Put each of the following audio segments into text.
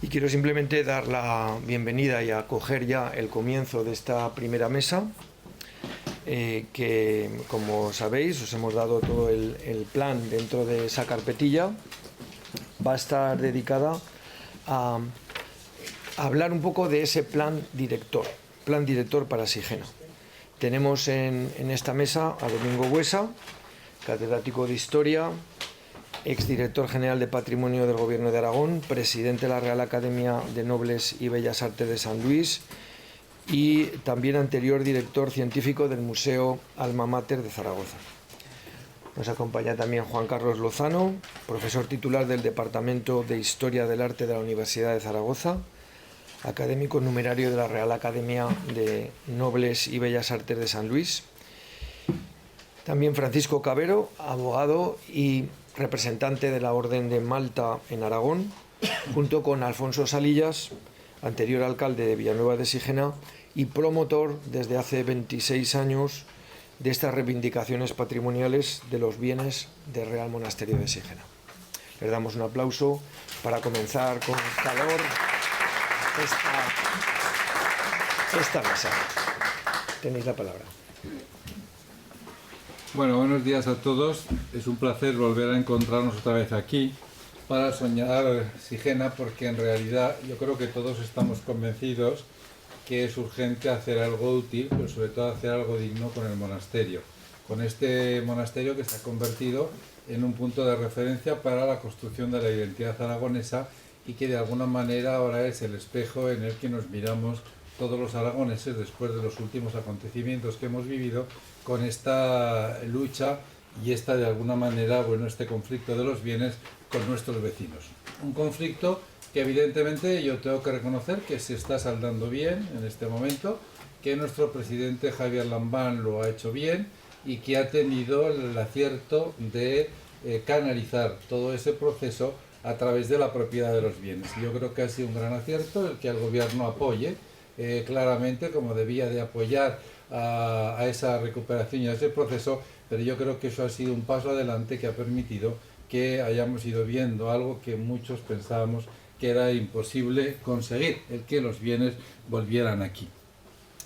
Y quiero simplemente dar la bienvenida y acoger ya el comienzo de esta primera mesa, que, como sabéis, os hemos dado todo el plan dentro de esa carpetilla. Va a estar dedicada a hablar un poco de ese plan director para Sigena. Tenemos en esta mesa a Domingo Buesa, catedrático de Historia, exdirector general de Patrimonio del Gobierno de Aragón, presidente de la Real Academia de Nobles y Bellas Artes de San Luis y también anterior director científico del Museo Alma Mater de Zaragoza. Nos acompaña también Juan Carlos Lozano, profesor titular del Departamento de Historia del Arte de la Universidad de Zaragoza, académico numerario de la Real Academia de Nobles y Bellas Artes de San Luis. También Francisco Cabero, abogado y representante de la Orden de Malta en Aragón, junto con Alfonso Salillas, anterior alcalde de Villanueva de Sigena y promotor desde hace 26 años de estas reivindicaciones patrimoniales de los bienes del Real Monasterio de Sigena. Les damos un aplauso para comenzar con calor esta mesa. Tenéis la palabra. Bueno, buenos días a todos. Es un placer volver a encontrarnos otra vez aquí para soñar Sigena, porque en realidad yo creo que todos estamos convencidos que es urgente hacer algo útil, pero sobre todo hacer algo digno con el monasterio. Con este monasterio que se ha convertido en un punto de referencia para la construcción de la identidad aragonesa y que de alguna manera ahora es el espejo en el que nos miramos todos los aragoneses después de los últimos acontecimientos que hemos vivido con esta lucha y de alguna manera, este conflicto de los bienes con nuestros vecinos. Un conflicto que evidentemente yo tengo que reconocer que se está saldando bien en este momento, que nuestro presidente Javier Lambán lo ha hecho bien y que ha tenido el acierto de canalizar todo ese proceso a través de la propiedad de los bienes. Yo creo que ha sido un gran acierto el que el gobierno apoye claramente, como debía de apoyar a esa recuperación y a ese proceso, pero yo creo que eso ha sido un paso adelante que ha permitido que hayamos ido viendo algo que muchos pensábamos que era imposible conseguir, el que los bienes volvieran aquí.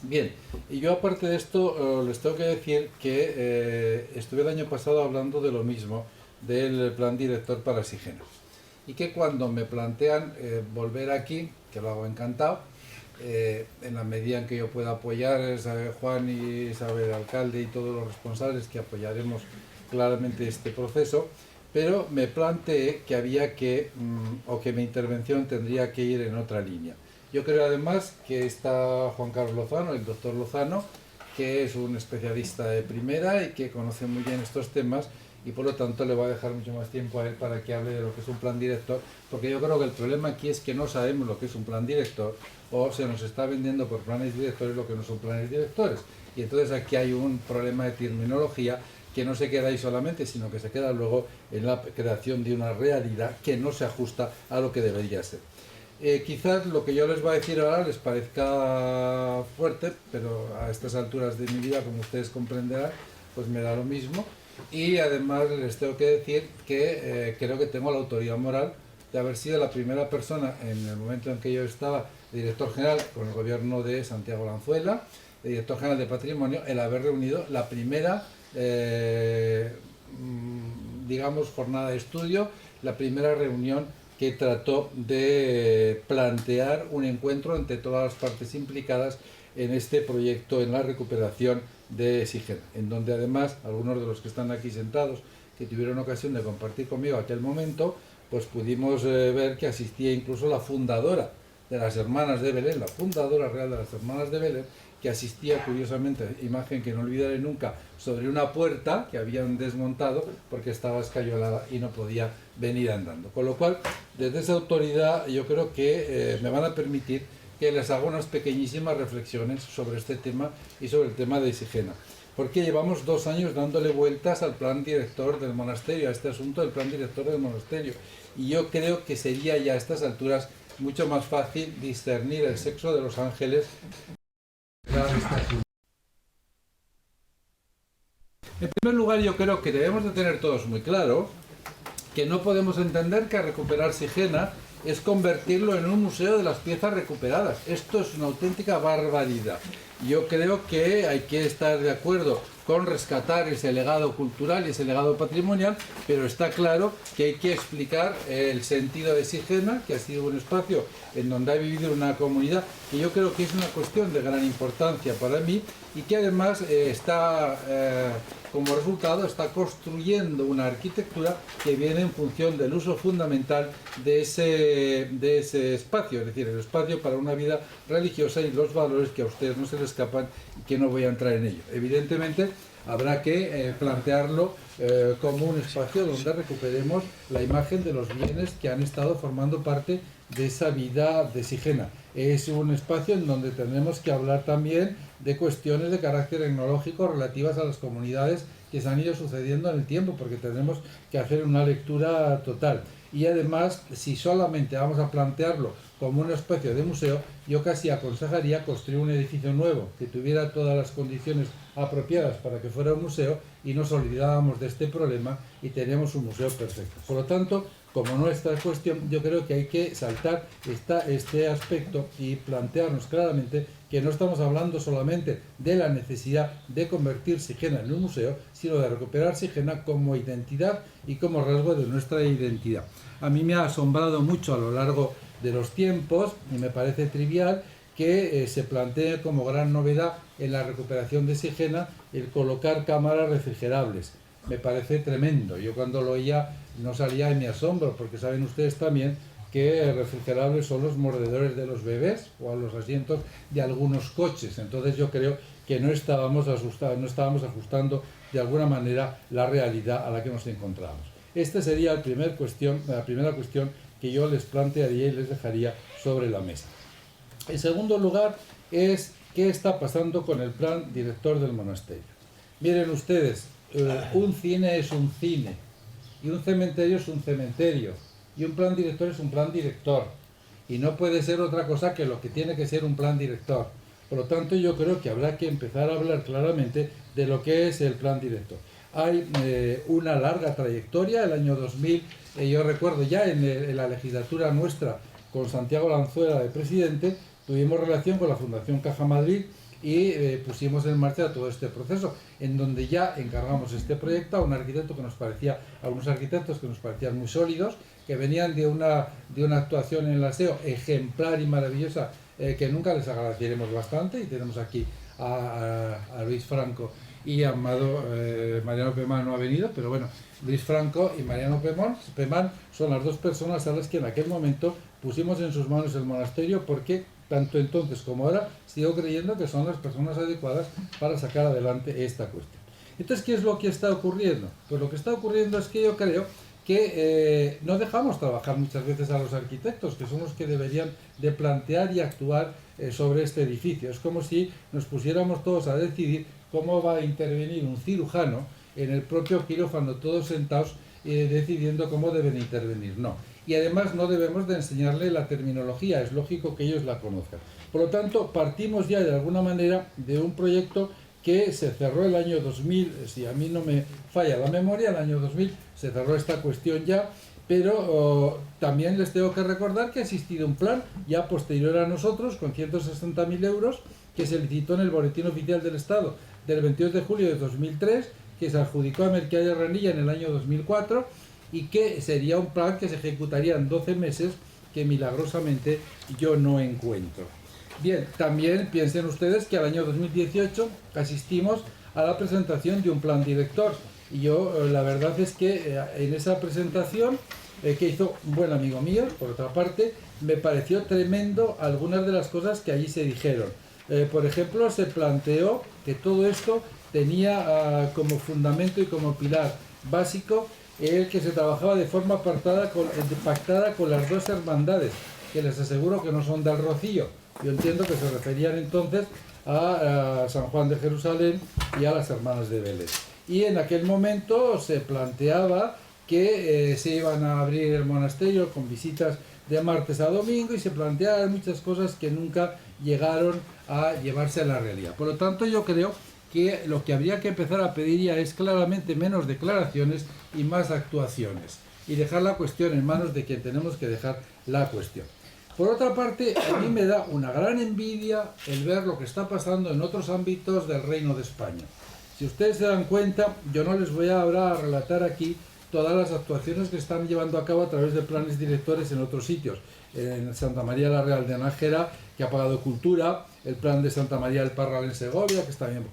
Bien, y yo aparte de esto les tengo que decir que estuve el año pasado hablando de lo mismo, del plan director para Sigena, y que cuando me plantean volver aquí, que lo hago encantado, en la medida en que yo pueda apoyar, Juan y Isabel, alcalde y todos los responsables, que apoyaremos claramente este proceso, pero me planteé que había que, o que mi intervención tendría que ir en otra línea. Yo creo además que está Juan Carlos Lozano, el doctor Lozano, que es un especialista de primera y que conoce muy bien estos temas, y por lo tanto le voy a dejar mucho más tiempo a él para que hable de lo que es un plan director, porque yo creo que el problema aquí es que no sabemos lo que es un plan director, o se nos está vendiendo por planes directores lo que no son planes directores, y entonces aquí hay un problema de terminología que no se queda ahí solamente, sino que se queda luego en la creación de una realidad que no se ajusta a lo que debería ser. Quizás lo que yo les voy a decir ahora les parezca fuerte, pero a estas alturas de mi vida, como ustedes comprenderán, pues me da lo mismo. Y además les tengo que decir que creo que tengo la autoridad moral de haber sido la primera persona en el momento en que yo estaba director general con el gobierno de Santiago Lanzuela, director general de Patrimonio, el haber reunido la primera digamos jornada de estudio, la primera reunión que trató de plantear un encuentro entre todas las partes implicadas en este proyecto, en la recuperación de Sigena, en donde además algunos de los que están aquí sentados, que tuvieron ocasión de compartir conmigo aquel momento, pues pudimos ver que asistía incluso la fundadora de las Hermanas de Belén, la fundadora real de las Hermanas de Belén, que asistía curiosamente, imagen que no olvidaré nunca, sobre una puerta que habían desmontado porque estaba escayolada y no podía venir andando. Con lo cual, desde esa autoridad yo creo que me van a permitir que les haga unas pequeñísimas reflexiones sobre este tema y sobre el tema de Sigena. Porque llevamos 2 años dándole vueltas al plan director del monasterio, a este asunto del plan director del monasterio. Y yo creo que sería ya a estas alturas mucho más fácil discernir el sexo de los ángeles. En primer lugar, yo creo que debemos de tener todos muy claro que no podemos entender que recuperar Sigena es convertirlo en un museo de las piezas recuperadas. Esto es una auténtica barbaridad. Yo creo que hay que estar de acuerdo con rescatar ese legado cultural y ese legado patrimonial, pero está claro que hay que explicar el sentido de Sigena, que ha sido un espacio en donde ha vivido una comunidad, que yo creo que es una cuestión de gran importancia para mí y que además como resultado está construyendo una arquitectura que viene en función del uso fundamental de ese espacio, es decir, el espacio para una vida religiosa y los valores que a ustedes no se les escapan y que no voy a entrar en ello. Evidentemente habrá que plantearlo como un espacio donde recuperemos la imagen de los bienes que han estado formando parte de esa vida de Sigena. Es un espacio en donde tendremos que hablar también de cuestiones de carácter etnológico relativas a las comunidades que se han ido sucediendo en el tiempo, porque tenemos que hacer una lectura total. Y además, si solamente vamos a plantearlo como una especie de museo, yo casi aconsejaría construir un edificio nuevo que tuviera todas las condiciones apropiadas para que fuera un museo y nos olvidábamos de este problema y tenemos un museo perfecto. Por lo tanto, como nuestra cuestión, yo creo que hay que saltar este aspecto y plantearnos claramente que no estamos hablando solamente de la necesidad de convertir Sigena en un museo, sino de recuperar Sigena como identidad y como rasgo de nuestra identidad. A mí me ha asombrado mucho a lo largo de los tiempos, y me parece trivial, que se plantee como gran novedad en la recuperación de Sigena el colocar cámaras refrigerables. Me parece tremendo. Yo cuando lo oía no salía de mi asombro, porque saben ustedes también que refrigerables son los mordedores de los bebés o a los asientos de algunos coches. Entonces yo creo que no estábamos ajustando de alguna manera la realidad a la que nos encontramos. Esta sería la primera cuestión que yo les plantearía y les dejaría sobre la mesa. En segundo lugar es qué está pasando con el plan director del monasterio. Miren ustedes, un cine es un cine y un cementerio es un cementerio y un plan director es un plan director y no puede ser otra cosa que lo que tiene que ser un plan director. Por lo tanto, yo creo que habrá que empezar a hablar claramente de lo que es el plan director. Hay una larga trayectoria. El año 2000, yo recuerdo ya en la legislatura nuestra con Santiago Lanzuela de presidente, tuvimos relación con la Fundación Caja Madrid y pusimos en marcha todo este proceso, en donde ya encargamos este proyecto a un arquitecto a unos arquitectos que nos parecían muy sólidos, que venían de una actuación en el aseo ejemplar y maravillosa, que nunca les agradeceremos bastante, y tenemos aquí a Luis Franco y Amado. Mariano Pemán no ha venido, pero bueno, Luis Franco y Mariano Pemán son las dos personas a las que en aquel momento pusimos en sus manos el monasterio, porque tanto entonces como ahora sigo creyendo que son las personas adecuadas para sacar adelante esta cuestión. Entonces, ¿qué es lo que está ocurriendo? Pues lo que está ocurriendo es que yo creo que no dejamos trabajar muchas veces a los arquitectos, que son los que deberían de plantear y actuar sobre este edificio. Es como si nos pusiéramos todos a decidir cómo va a intervenir un cirujano en el propio quirófano, todos sentados decidiendo cómo deben intervenir. No. Y además no debemos de enseñarle la terminología, es lógico que ellos la conozcan. Por lo tanto, partimos ya de alguna manera de un proyecto que se cerró el año 2000, si a mí no me falla la memoria, el año 2000 se cerró esta cuestión ya, pero también les tengo que recordar que ha existido un plan ya posterior a nosotros con 160.000 euros que se licitó en el Boletín Oficial del Estado del 22 de julio de 2003, que se adjudicó a Mercader Ranilla en el año 2004 y que sería un plan que se ejecutaría en 12 meses, que milagrosamente yo no encuentro. Bien, también piensen ustedes que al año 2018 asistimos a la presentación de un plan director, y yo la verdad es que en esa presentación que hizo un buen amigo mío, por otra parte, me pareció tremendo algunas de las cosas que allí se dijeron. Por ejemplo, se planteó que todo esto tenía como fundamento y como pilar básico el que se trabajaba de forma pactada con las dos hermandades, que les aseguro que no son del Rocío. Yo entiendo que se referían entonces a San Juan de Jerusalén y a las Hermanas de Belén. Y en aquel momento se planteaba que se iban a abrir el monasterio con visitas de martes a domingo, y se planteaban muchas cosas que nunca llegaron a llevarse a la realidad. Por lo tanto, yo creo que lo que habría que empezar a pedir ya es claramente menos declaraciones y más actuaciones. y dejar la cuestión en manos de quien tenemos que dejar la cuestión. Por otra parte, a mí me da una gran envidia el ver lo que está pasando en otros ámbitos del Reino de España. Si ustedes se dan cuenta, yo no les voy ahora a relatar aquí todas las actuaciones que están llevando a cabo a través de planes directores en otros sitios. En Santa María la Real de Nájera, que ha pagado cultura, el plan de Santa María del Parral en Segovia, que está bien,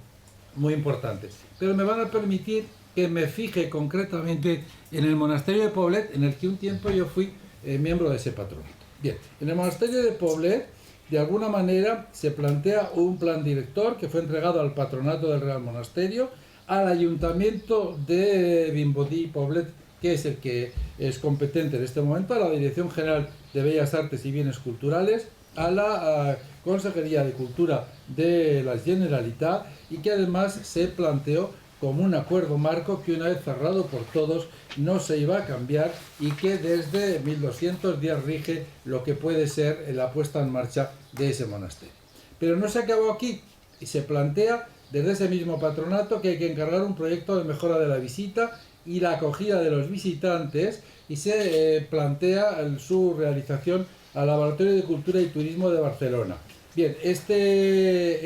muy importante. Pero me van a permitir que me fije concretamente en el monasterio de Poblet, en el que un tiempo yo fui miembro de ese patronato. Bien, en el monasterio de Poblet, de alguna manera, se plantea un plan director que fue entregado al patronato del Real Monasterio, al ayuntamiento de Vimbodí y Poblet, que es el que es competente en este momento, a la Dirección General de Bellas Artes y Bienes Culturales, a la Consejería de Cultura de la Generalitat, y que además se planteó como un acuerdo marco que una vez cerrado por todos no se iba a cambiar y que desde 1210 rige lo que puede ser la puesta en marcha de ese monasterio. Pero no se acabó aquí y se plantea desde ese mismo patronato que hay que encargar un proyecto de mejora de la visita y la acogida de los visitantes y se plantea su realización al Laboratorio de Cultura y Turismo de Barcelona. Bien, este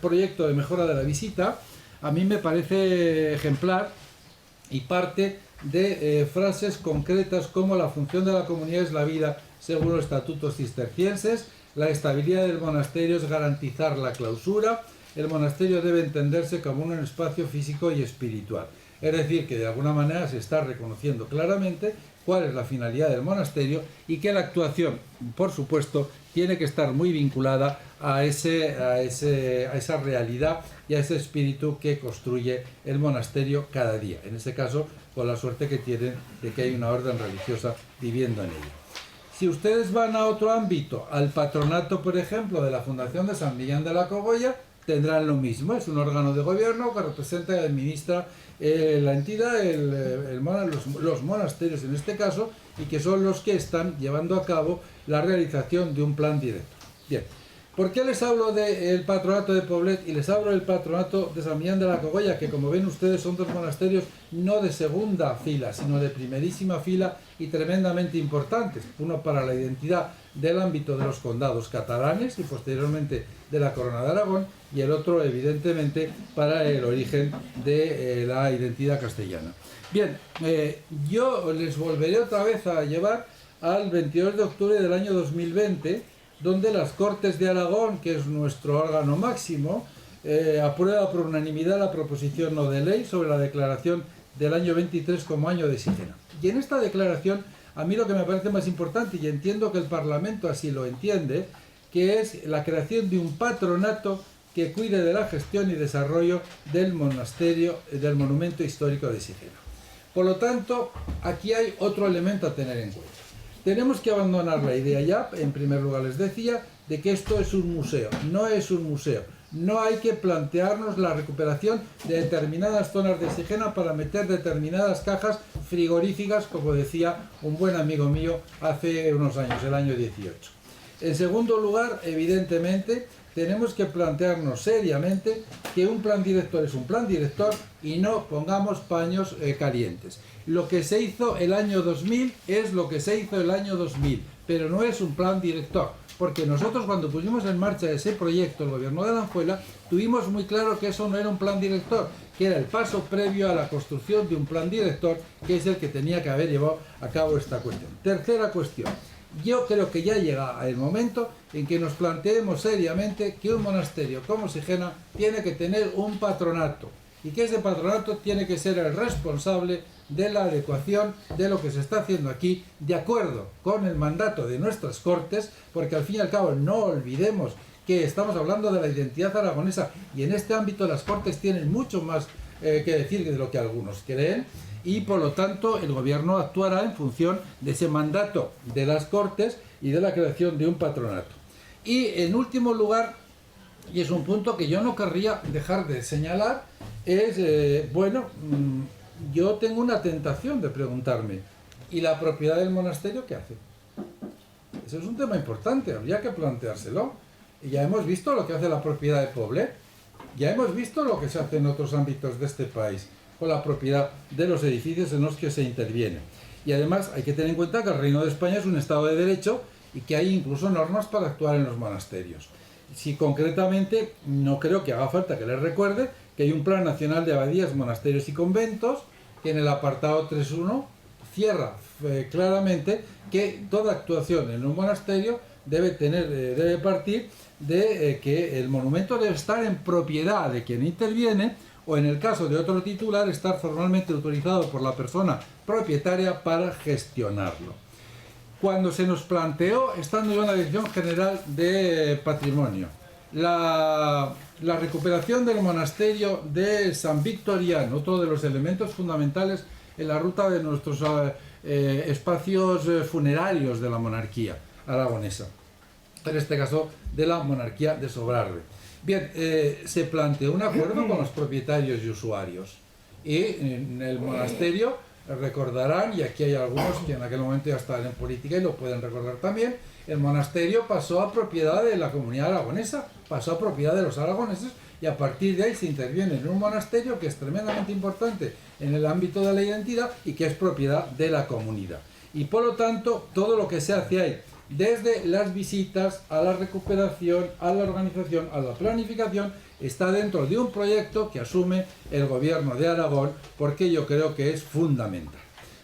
proyecto de mejora de la visita a mí me parece ejemplar y parte de frases concretas como la función de la comunidad es la vida según los estatutos cistercienses, la estabilidad del monasterio es garantizar la clausura, el monasterio debe entenderse como un espacio físico y espiritual. Es decir, que de alguna manera se está reconociendo claramente cuál es la finalidad del monasterio y que la actuación, por supuesto, tiene que estar muy vinculada a esa realidad y a ese espíritu que construye el monasterio cada día. En este caso, con la suerte que tienen de que hay una orden religiosa viviendo en ella. Si ustedes van a otro ámbito, al patronato, por ejemplo, de la Fundación de San Millán de la Cogolla, tendrán lo mismo. Es un órgano de gobierno que representa y administra la entidad, los monasterios en este caso, y que son los que están llevando a cabo la realización de un plan directo. Bien, ¿por qué les hablo del patronato de Poblet y les hablo del patronato de San Millán de la Cogolla? Que como ven ustedes son dos monasterios no de segunda fila, sino de primerísima fila y tremendamente importantes. Uno para la identidad del ámbito de los condados catalanes y posteriormente de la Corona de Aragón, y el otro evidentemente para el origen de la identidad castellana. Bien, yo les volveré otra vez a llevar al 22 de octubre del año 2020, donde las Cortes de Aragón, que es nuestro órgano máximo, aprueba por unanimidad la proposición no de ley sobre la declaración del año 23 como año de Sigena. Y en esta declaración, a mí lo que me parece más importante, y entiendo que el Parlamento así lo entiende, que es la creación de un patronato que cuide de la gestión y desarrollo del monasterio, del monumento histórico de Sigena. Por lo tanto, aquí hay otro elemento a tener en cuenta. Tenemos que abandonar la idea ya, en primer lugar les decía, de que esto es un museo. No es un museo. No hay que plantearnos la recuperación de determinadas zonas de Sigena para meter determinadas cajas frigoríficas, como decía un buen amigo mío hace unos años, el año 18. En segundo lugar, evidentemente, tenemos que plantearnos seriamente que un plan director es un plan director y no pongamos paños calientes. Lo que se hizo el año 2000 es lo que se hizo el año 2000, pero no es un plan director, porque nosotros cuando pusimos en marcha ese proyecto, el gobierno de Aranjuela, tuvimos muy claro que eso no era un plan director, que era el paso previo a la construcción de un plan director, que es el que tenía que haber llevado a cabo esta cuestión. Tercera cuestión. Yo creo que ya llega el momento en que nos planteemos seriamente que un monasterio como Sigena tiene que tener un patronato y que ese patronato tiene que ser el responsable de la adecuación de lo que se está haciendo aquí de acuerdo con el mandato de nuestras Cortes, porque al fin y al cabo no olvidemos que estamos hablando de la identidad aragonesa y en este ámbito las Cortes tienen mucho más que decir de lo que algunos creen. Y por lo tanto el gobierno actuará en función de ese mandato de las Cortes y de la creación de un patronato. Y en último lugar, y es un punto que yo no querría dejar de señalar, es, yo tengo una tentación de preguntarme, ¿y la propiedad del monasterio qué hace? Ese es un tema importante, habría que planteárselo. Y ya hemos visto lo que hace la propiedad de Poblet, ya hemos visto lo que se hace en otros ámbitos de este país con la propiedad de los edificios en los que se interviene. Y además hay que tener en cuenta que el Reino de España es un Estado de Derecho y que hay incluso normas para actuar en los monasterios. Si concretamente, no creo que haga falta que les recuerde que hay un Plan Nacional de Abadías, Monasterios y Conventos que en el apartado 3.1 cierra claramente que toda actuación en un monasterio debe partir de que el monumento debe estar en propiedad de quien interviene, o en el caso de otro titular, estar formalmente autorizado por la persona propietaria para gestionarlo. Cuando se nos planteó, estando yo en la Dirección General de Patrimonio, la recuperación del monasterio de San Victoriano, otro de los elementos fundamentales en la ruta de nuestros espacios funerarios de la monarquía aragonesa, en este caso de la monarquía de Sobrarbe. Bien, se planteó un acuerdo con los propietarios y usuarios, y en el monasterio, recordarán, y aquí hay algunos que en aquel momento ya estaban en política y lo pueden recordar también, el monasterio pasó a propiedad de la comunidad aragonesa, pasó a propiedad de los aragoneses, y a partir de ahí se interviene en un monasterio que es tremendamente importante en el ámbito de la identidad y que es propiedad de la comunidad. Y por lo tanto, todo lo que se hace ahí, desde las visitas a la recuperación, a la organización, a la planificación, está dentro de un proyecto que asume el gobierno de Aragón, porque yo creo que es fundamental.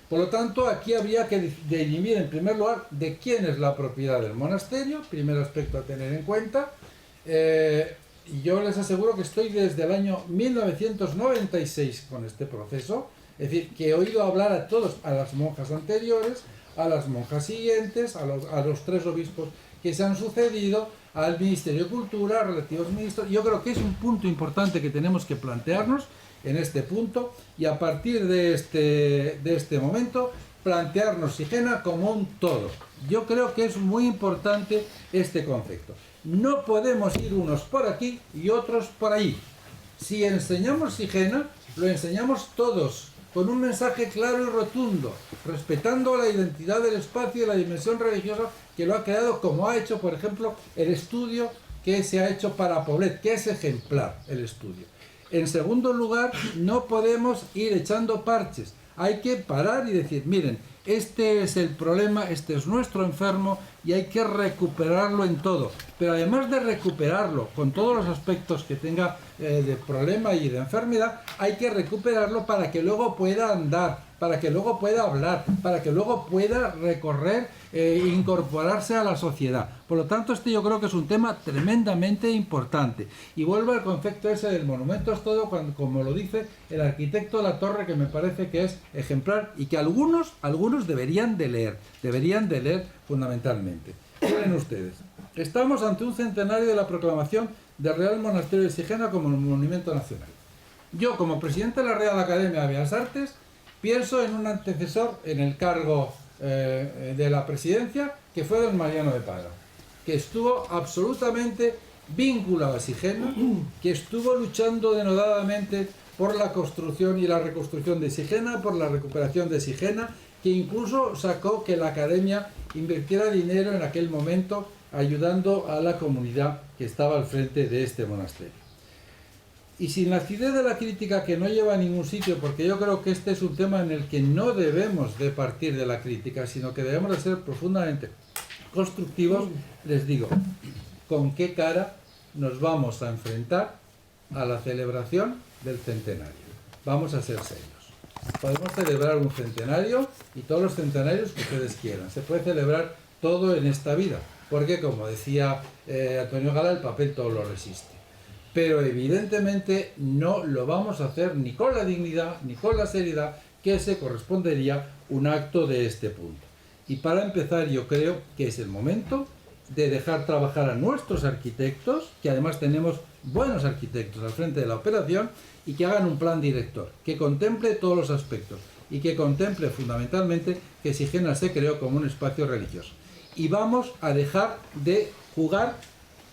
Por lo tanto, aquí habría que dirimir en primer lugar de quién es la propiedad del monasterio, primer aspecto a tener en cuenta. Y yo les aseguro que estoy desde el año 1996 con este proceso, es decir, que he oído hablar a todos, a las monjas anteriores, a las monjas siguientes, a los 3 obispos que se han sucedido, al Ministerio de Cultura, a relativos ministros. Yo creo que es un punto importante que tenemos que plantearnos en este punto, y a partir de este momento plantearnos Sigena como un todo. Yo creo que es muy importante este concepto. No podemos ir unos por aquí y otros por ahí. Si enseñamos Sigena, lo enseñamos todos, con un mensaje claro y rotundo, respetando la identidad del espacio y la dimensión religiosa que lo ha creado, como ha hecho, por ejemplo, el estudio que se ha hecho para Poblet, que es ejemplar el estudio. En segundo lugar, no podemos ir echando parches. Hay que parar y decir, miren, este es el problema, este es nuestro enfermo y hay que recuperarlo en todo. Pero además de recuperarlo con todos los aspectos que tenga de problema y de enfermedad, hay que recuperarlo para que luego pueda andar, para que luego pueda hablar, para que luego pueda recorrer e incorporarse a la sociedad. Por lo tanto, este yo creo que es un tema tremendamente importante. Y vuelvo al concepto ese del monumento es todo, como lo dice el arquitecto de la torre, que me parece que es ejemplar y que algunos deberían de leer fundamentalmente. Miren ustedes, estamos ante un centenario de la proclamación del Real Monasterio de Sigena como monumento nacional. Yo, como presidente de la Real Academia de Bellas Artes, pienso en un antecesor en el cargo de la presidencia, que fue don Mariano de Parga, que estuvo absolutamente vinculado a Sigena, que estuvo luchando denodadamente por la construcción y la reconstrucción de Sigena, por la recuperación de Sigena, que incluso sacó que la Academia invirtiera dinero en aquel momento ayudando a la comunidad que estaba al frente de este monasterio. Y sin la acidez de la crítica, que no lleva a ningún sitio, porque yo creo que este es un tema en el que no debemos de partir de la crítica, sino que debemos de ser profundamente constructivos, les digo, ¿con qué cara nos vamos a enfrentar a la celebración del centenario? Vamos a ser serios. Podemos celebrar un centenario y todos los centenarios que ustedes quieran. Se puede celebrar todo en esta vida, porque como decía Antonio Gala, el papel todo lo resiste. Pero evidentemente no lo vamos a hacer ni con la dignidad ni con la seriedad que se correspondería un acto de este punto. Y para empezar, yo creo que es el momento de dejar trabajar a nuestros arquitectos, que además tenemos buenos arquitectos al frente de la operación, y que hagan un plan director, que contemple todos los aspectos y que contemple fundamentalmente que Sigena se creó como un espacio religioso. Y vamos a dejar de jugar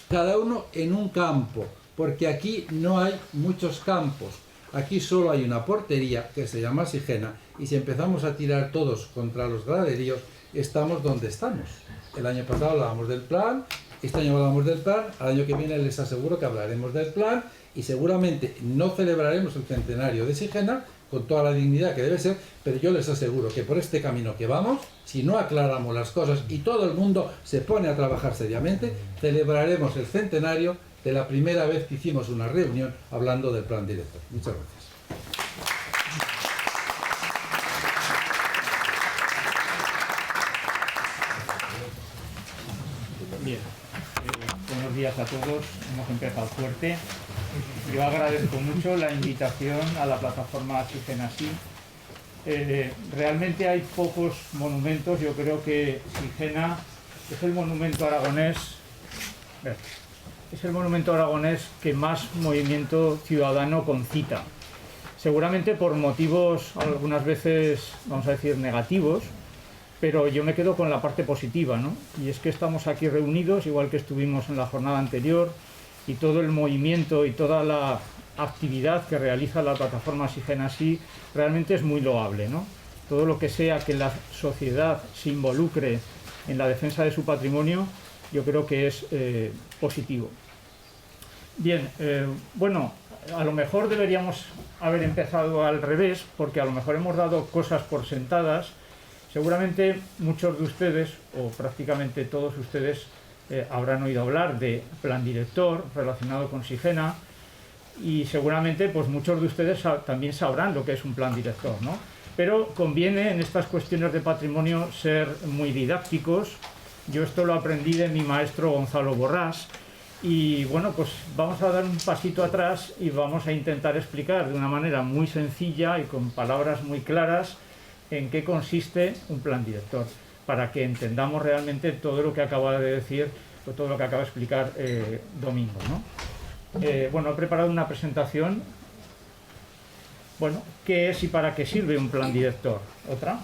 cada uno en un campo, porque aquí no hay muchos campos. Aquí solo hay una portería que se llama Sigena, y si empezamos a tirar todos contra los graderíos, estamos donde estamos. El año pasado hablábamos del plan, este año hablamos del plan, al año que viene les aseguro que hablaremos del plan, y seguramente no celebraremos el centenario de Sigena, con toda la dignidad que debe ser, pero yo les aseguro que por este camino que vamos, si no aclaramos las cosas y todo el mundo se pone a trabajar seriamente, celebraremos el centenario de la primera vez que hicimos una reunión hablando del plan director. Muchas gracias. Bien, buenos días a todos, hemos empezado fuerte. Yo agradezco mucho la invitación a la plataforma Sigenasí. Realmente hay pocos monumentos, yo creo que Sigena es el monumento aragonés, que más movimiento ciudadano concita. Seguramente por motivos algunas veces, vamos a decir, negativos, pero yo me quedo con la parte positiva, ¿no? Y es que estamos aquí reunidos, igual que estuvimos en la jornada anterior, y todo el movimiento y toda la actividad que realiza la plataforma Sigenasí realmente es muy loable, ¿no? Todo lo que sea que la sociedad se involucre en la defensa de su patrimonio, yo creo que es positivo. Bien, bueno, a lo mejor deberíamos haber empezado al revés, porque a lo mejor hemos dado cosas por sentadas. Seguramente muchos de ustedes, o prácticamente todos ustedes, habrán oído hablar de plan director relacionado con Sigena, y seguramente pues muchos de ustedes también sabrán lo que es un plan director, ¿no? Pero conviene en estas cuestiones de patrimonio ser muy didácticos. Yo esto lo aprendí de mi maestro Gonzalo Borrás, y bueno, pues vamos a dar un pasito atrás y vamos a intentar explicar de una manera muy sencilla y con palabras muy claras en qué consiste un plan director, para que entendamos realmente todo lo que acaba de decir, o todo lo que acaba de explicar Domingo, ¿no? Bueno, he preparado una presentación. Bueno, ¿qué es y para qué sirve un plan director? ¿Otra?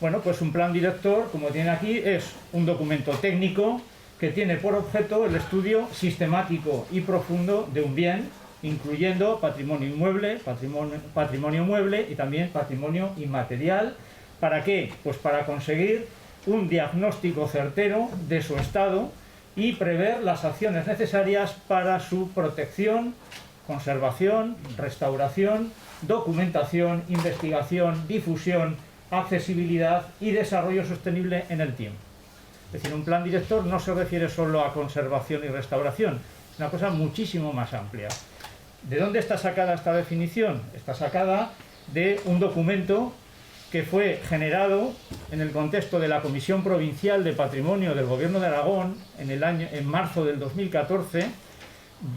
Bueno, pues un plan director, como tiene aquí, es un documento técnico que tiene por objeto el estudio sistemático y profundo de un bien, incluyendo patrimonio inmueble, patrimonio mueble y también patrimonio inmaterial. ¿Para qué? Pues para conseguir un diagnóstico certero de su estado y prever las acciones necesarias para su protección, conservación, restauración, documentación, investigación, difusión, accesibilidad y desarrollo sostenible en el tiempo. Es decir, un plan director no se refiere solo a conservación y restauración, es una cosa muchísimo más amplia. ¿De dónde está sacada esta definición? Está sacada de un documento que fue generado en el contexto de la Comisión Provincial de Patrimonio del Gobierno de Aragón en marzo del 2014.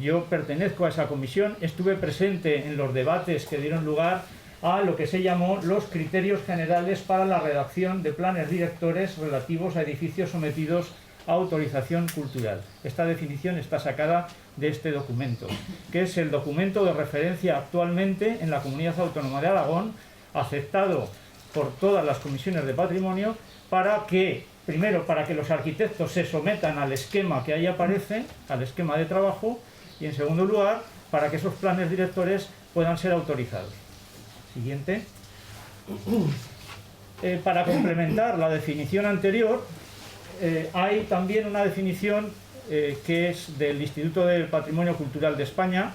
Yo pertenezco a esa comisión, estuve presente en los debates que dieron lugar a lo que se llamó los criterios generales para la redacción de planes directores relativos a edificios sometidos a autorización cultural. Esta definición está sacada de este documento, que es el documento de referencia actualmente en la Comunidad Autónoma de Aragón, aceptado por todas las comisiones de patrimonio, para que, primero, para que los arquitectos se sometan al esquema que ahí aparece, al esquema de trabajo, y en segundo lugar, para que esos planes directores puedan ser autorizados. Siguiente. Para complementar la definición anterior, hay también una definición que es del Instituto del Patrimonio Cultural de España,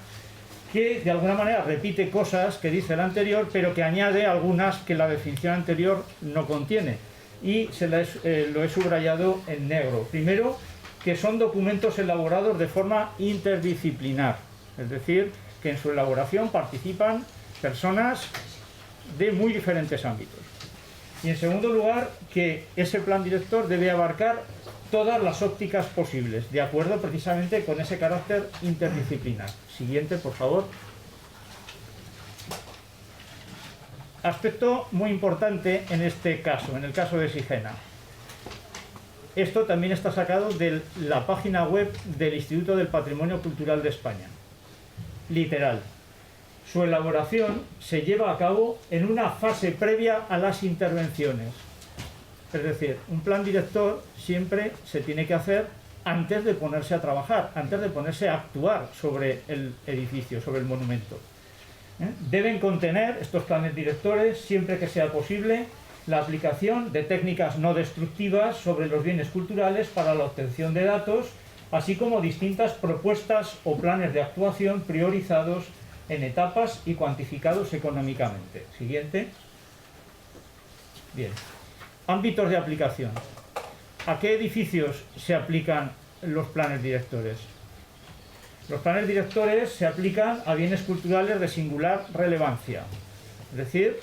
que de alguna manera repite cosas que dice la anterior, pero que añade algunas que la definición anterior no contiene. Y lo he subrayado en negro. Primero, que son documentos elaborados de forma interdisciplinar, es decir, que en su elaboración participan personas de muy diferentes ámbitos. Y en segundo lugar, que ese plan director debe abarcar todas las ópticas posibles, de acuerdo precisamente con ese carácter interdisciplinar. Siguiente, por favor. Aspecto muy importante en este caso, en el caso de Sigena. Esto también está sacado de la página web del Instituto del Patrimonio Cultural de España. Literal. Su elaboración se lleva a cabo en una fase previa a las intervenciones. Es decir, un plan director siempre se tiene que hacer antes de ponerse a trabajar, antes de ponerse a actuar sobre el edificio, sobre el monumento. Deben contener estos planes directores, siempre que sea posible, la aplicación de técnicas no destructivas sobre los bienes culturales para la obtención de datos, así como distintas propuestas o planes de actuación priorizados en etapas y cuantificados económicamente. Siguiente. Bien. Ámbitos de aplicación. ¿A qué edificios se aplican los planes directores? Los planes directores se aplican a bienes culturales de singular relevancia, es decir,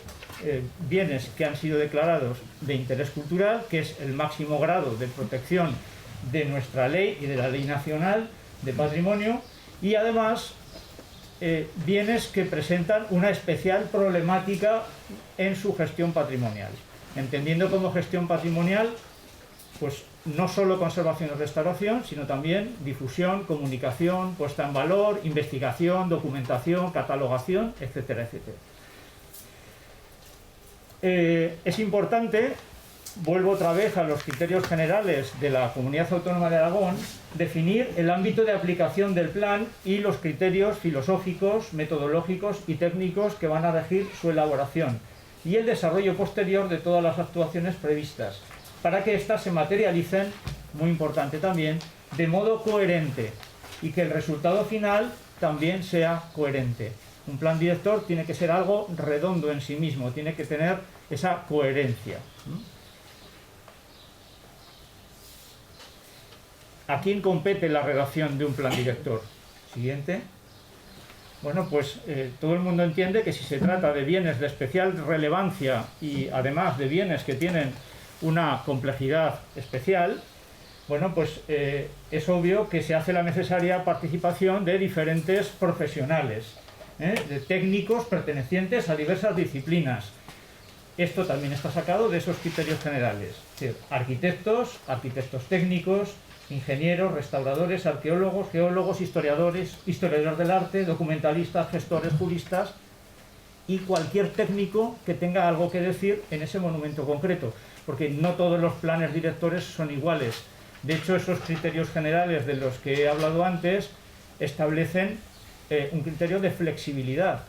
bienes que han sido declarados de interés cultural, que es el máximo grado de protección de nuestra ley y de la ley nacional de patrimonio, y además bienes que presentan una especial problemática en su gestión patrimonial, entendiendo como gestión patrimonial pues no solo conservación y restauración, sino también difusión, comunicación, puesta en valor, investigación, documentación, catalogación, etcétera, etcétera. Es importante, vuelvo otra vez a los criterios generales de la Comunidad Autónoma de Aragón, definir el ámbito de aplicación del plan y los criterios filosóficos, metodológicos y técnicos que van a regir su elaboración y el desarrollo posterior de todas las actuaciones previstas, para que éstas se materialicen, muy importante también, de modo coherente y que el resultado final también sea coherente. Un plan director tiene que ser algo redondo en sí mismo, tiene que tener esa coherencia. ¿A quién compete la redacción de un plan director? Siguiente. Bueno, pues todo el mundo entiende que si se trata de bienes de especial relevancia y además de bienes que tienen una complejidad especial, bueno, pues es obvio que se hace la necesaria participación de diferentes profesionales, de técnicos pertenecientes a diversas disciplinas. Esto también está sacado de esos criterios generales, es decir, arquitectos, arquitectos técnicos, ingenieros, restauradores, arqueólogos, geólogos, historiadores, historiadores del arte, documentalistas, gestores, juristas y cualquier técnico que tenga algo que decir en ese monumento concreto, porque no todos los planes directores son iguales. De hecho, esos criterios generales de los que he hablado antes establecen un criterio de flexibilidad.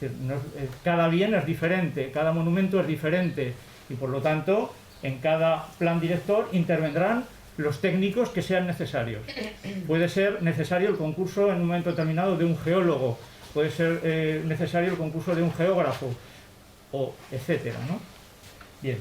Es decir, cada bien es diferente, cada monumento es diferente y por lo tanto en cada plan director intervendrán los técnicos que sean necesarios. Puede ser necesario el concurso en un momento determinado de un geólogo, puede ser necesario el concurso de un geógrafo, o etcétera, ¿no? Bien,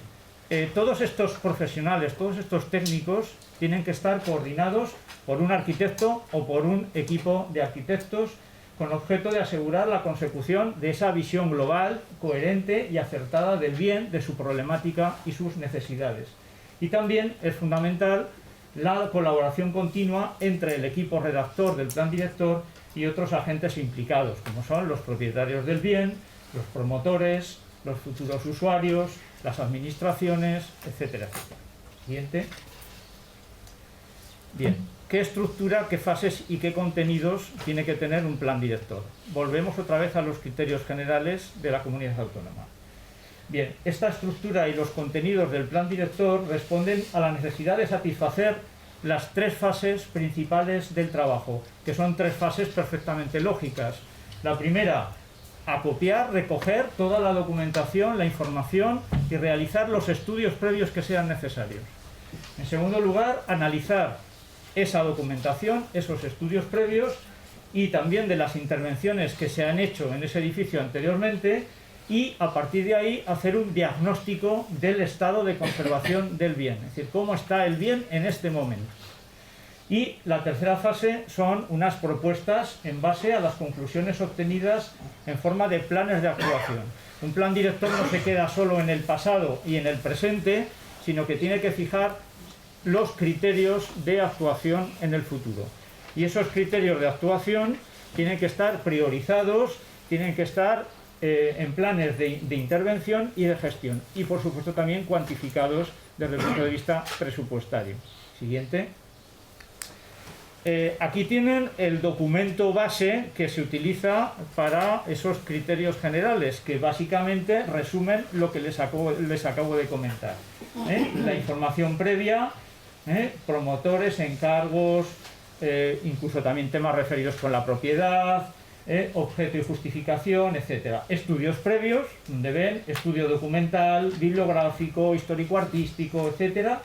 todos estos profesionales, todos estos técnicos tienen que estar coordinados por un arquitecto o por un equipo de arquitectos con objeto de asegurar la consecución de esa visión global, coherente y acertada del bien, de su problemática y sus necesidades. Y también es fundamental la colaboración continua entre el equipo redactor del plan director y otros agentes implicados, como son los propietarios del bien, los promotores, los futuros usuarios, las administraciones, etcétera, etcétera. Siguiente. Bien, ¿qué estructura, qué fases y qué contenidos tiene que tener un plan director? Volvemos otra vez a los criterios generales de la comunidad autónoma. Bien, esta estructura y los contenidos del plan director responden a la necesidad de satisfacer las tres fases principales del trabajo, que son tres fases perfectamente lógicas. La primera, acopiar, recoger toda la documentación, la información y realizar los estudios previos que sean necesarios. En segundo lugar, analizar esa documentación, esos estudios previos y también de las intervenciones que se han hecho en ese edificio anteriormente y a partir de ahí hacer un diagnóstico del estado de conservación del bien, es decir, cómo está el bien en este momento. Y la tercera fase son unas propuestas en base a las conclusiones obtenidas en forma de planes de actuación. Un plan director no se queda solo en el pasado y en el presente, sino que tiene que fijar los criterios de actuación en el futuro. Y esos criterios de actuación tienen que estar priorizados, tienen que estar en planes de intervención y de gestión y por supuesto también cuantificados desde el punto de vista presupuestario. Siguiente. Aquí tienen el documento base que se utiliza para esos criterios generales que básicamente resumen lo que les acabo de comentar. La información previa, promotores, encargos, incluso también temas referidos con la propiedad, objeto y justificación, etcétera. Estudios previos, donde ven, estudio documental, bibliográfico, histórico-artístico, etcétera,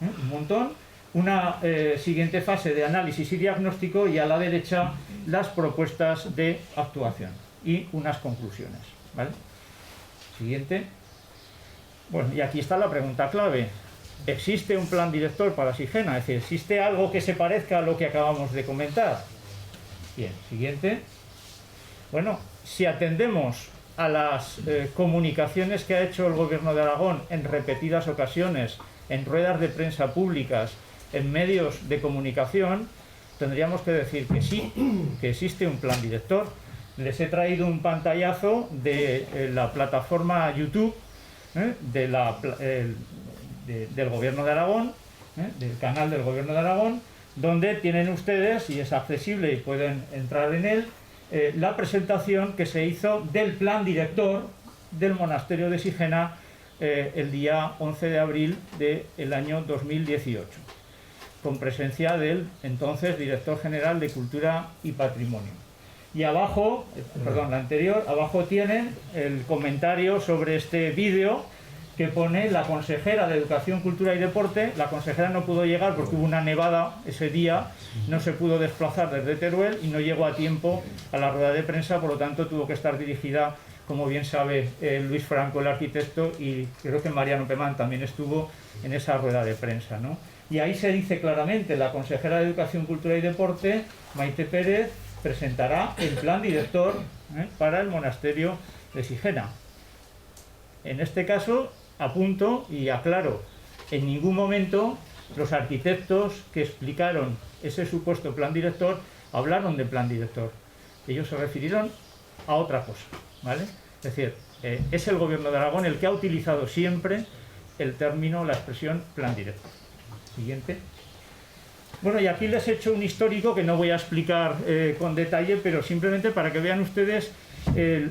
un montón. Una siguiente fase de análisis y diagnóstico y a la derecha las propuestas de actuación. y unas conclusiones, ¿vale? Siguiente. Bueno, y aquí está la pregunta clave. ¿Existe un plan director para Sigena? Es decir, ¿existe algo que se parezca a lo que acabamos de comentar? Bien, siguiente. Bueno, si atendemos a las comunicaciones que ha hecho el Gobierno de Aragón en repetidas ocasiones, en ruedas de prensa públicas, en medios de comunicación, tendríamos que decir que sí, que existe un plan director. Les he traído un pantallazo de la plataforma YouTube del Gobierno de Aragón, del canal del Gobierno de Aragón, donde tienen ustedes, y es accesible y pueden entrar en él, la presentación que se hizo del plan director del monasterio de Sigena el día 11 de abril del año 2018, con presencia del entonces director general de Cultura y Patrimonio. Y abajo, perdón, la anterior, abajo tienen el comentario sobre este vídeo que pone la consejera de Educación, Cultura y Deporte. La consejera no pudo llegar porque hubo una nevada ese día, no se pudo desplazar desde Teruel y no llegó a tiempo a la rueda de prensa, por lo tanto tuvo que estar dirigida, como bien sabe Luis Franco, el arquitecto, y creo que Mariano Pemán también estuvo en esa rueda de prensa, ¿no? Y ahí se dice claramente, la consejera de Educación, Cultura y Deporte, Maite Pérez, presentará el plan director para el monasterio de Sigena. En este caso, apunto y aclaro, en ningún momento los arquitectos que explicaron ese supuesto plan director hablaron de plan director. Ellos se refirieron a otra cosa, ¿vale? Es decir, es el Gobierno de Aragón el que ha utilizado siempre el término, la expresión plan director. Siguiente. Bueno, y aquí les he hecho un histórico que no voy a explicar con detalle, pero simplemente para que vean ustedes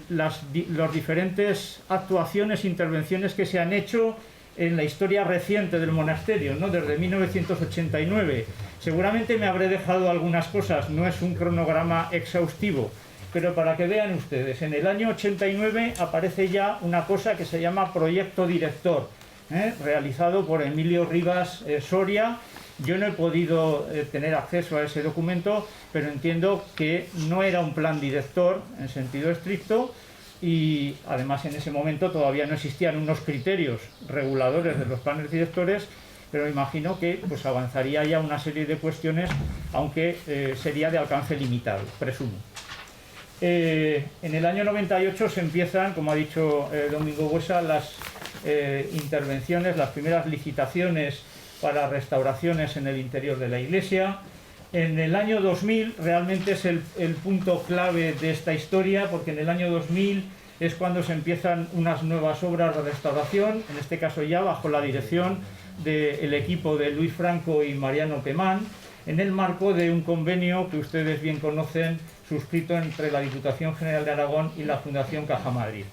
las diferentes actuaciones, intervenciones que se han hecho en la historia reciente del monasterio, ¿no? Desde 1989. Seguramente me habré dejado algunas cosas, no es un cronograma exhaustivo, pero para que vean ustedes, en el año 89 aparece ya una cosa que se llama proyecto director, realizado por Emilio Rivas Soria. Yo no he podido tener acceso a ese documento, pero entiendo que no era un plan director en sentido estricto y además en ese momento todavía no existían unos criterios reguladores de los planes directores, pero imagino que pues avanzaría ya una serie de cuestiones, aunque sería de alcance limitado, presumo. En el año 98 se empiezan, como ha dicho Domingo Buesa, las intervenciones, las primeras licitaciones para restauraciones en el interior de la iglesia. En el año 2000 realmente es el punto clave de esta historia, porque en el año 2000 es cuando se empiezan unas nuevas obras de restauración, en este caso ya bajo la dirección del equipo de Luis Franco y Mariano Pemán, en el marco de un convenio que ustedes bien conocen, suscrito entre la Diputación General de Aragón y la Fundación Caja Madrid.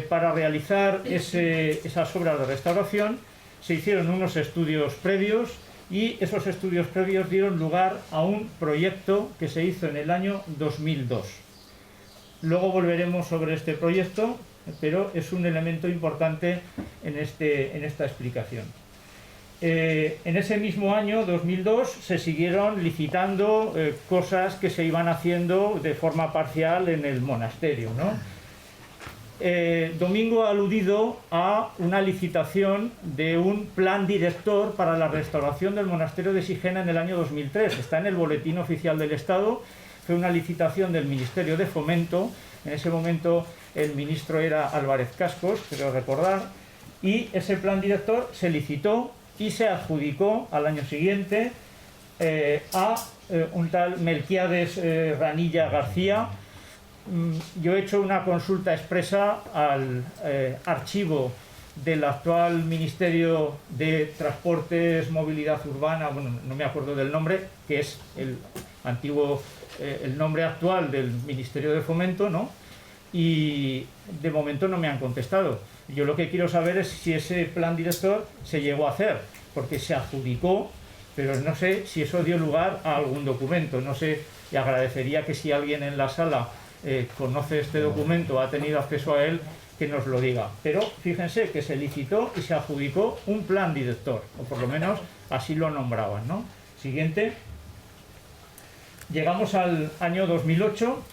Para realizar esas obras de restauración se hicieron unos estudios previos y esos estudios previos dieron lugar a un proyecto que se hizo en el año 2002. Luego volveremos sobre este proyecto, pero es un elemento importante en esta explicación. En ese mismo año, 2002, se siguieron licitando cosas que se iban haciendo de forma parcial en el monasterio, ¿no? Domingo ha aludido a una licitación de un plan director para la restauración del monasterio de Sigena en el año 2003. Está en el Boletín Oficial del Estado. Fue una licitación del Ministerio de Fomento. En ese momento el ministro era Álvarez Cascos, creo recordar, y ese plan director se licitó y se adjudicó al año siguiente a un tal Melquiades Ranilla García. Yo he hecho una consulta expresa al archivo del actual Ministerio de Transportes, Movilidad Urbana, bueno, no me acuerdo del nombre, que es el nombre actual del Ministerio de Fomento, ¿no? Y de momento no me han contestado. Yo lo que quiero saber es si ese plan director se llegó a hacer, porque se adjudicó, pero no sé si eso dio lugar a algún documento. No sé, y agradecería que si alguien en la sala conoce este documento, ha tenido acceso a él, que nos lo diga. Pero fíjense que se licitó y se adjudicó un plan director, o por lo menos así lo nombraban, ¿no? Siguiente. Llegamos al año 2008.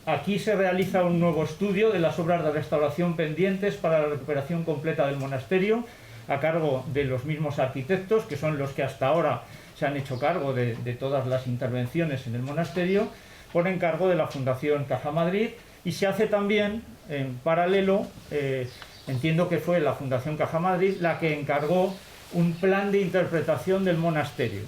aquí se realiza un nuevo estudio de las obras de restauración pendientes para la recuperación completa del monasterio, a cargo de los mismos arquitectos, que son los que hasta ahora se han hecho cargo de todas las intervenciones en el monasterio, por encargo de la Fundación Caja Madrid, y se hace también en paralelo, entiendo que fue la Fundación Caja Madrid la que encargó un plan de interpretación del monasterio,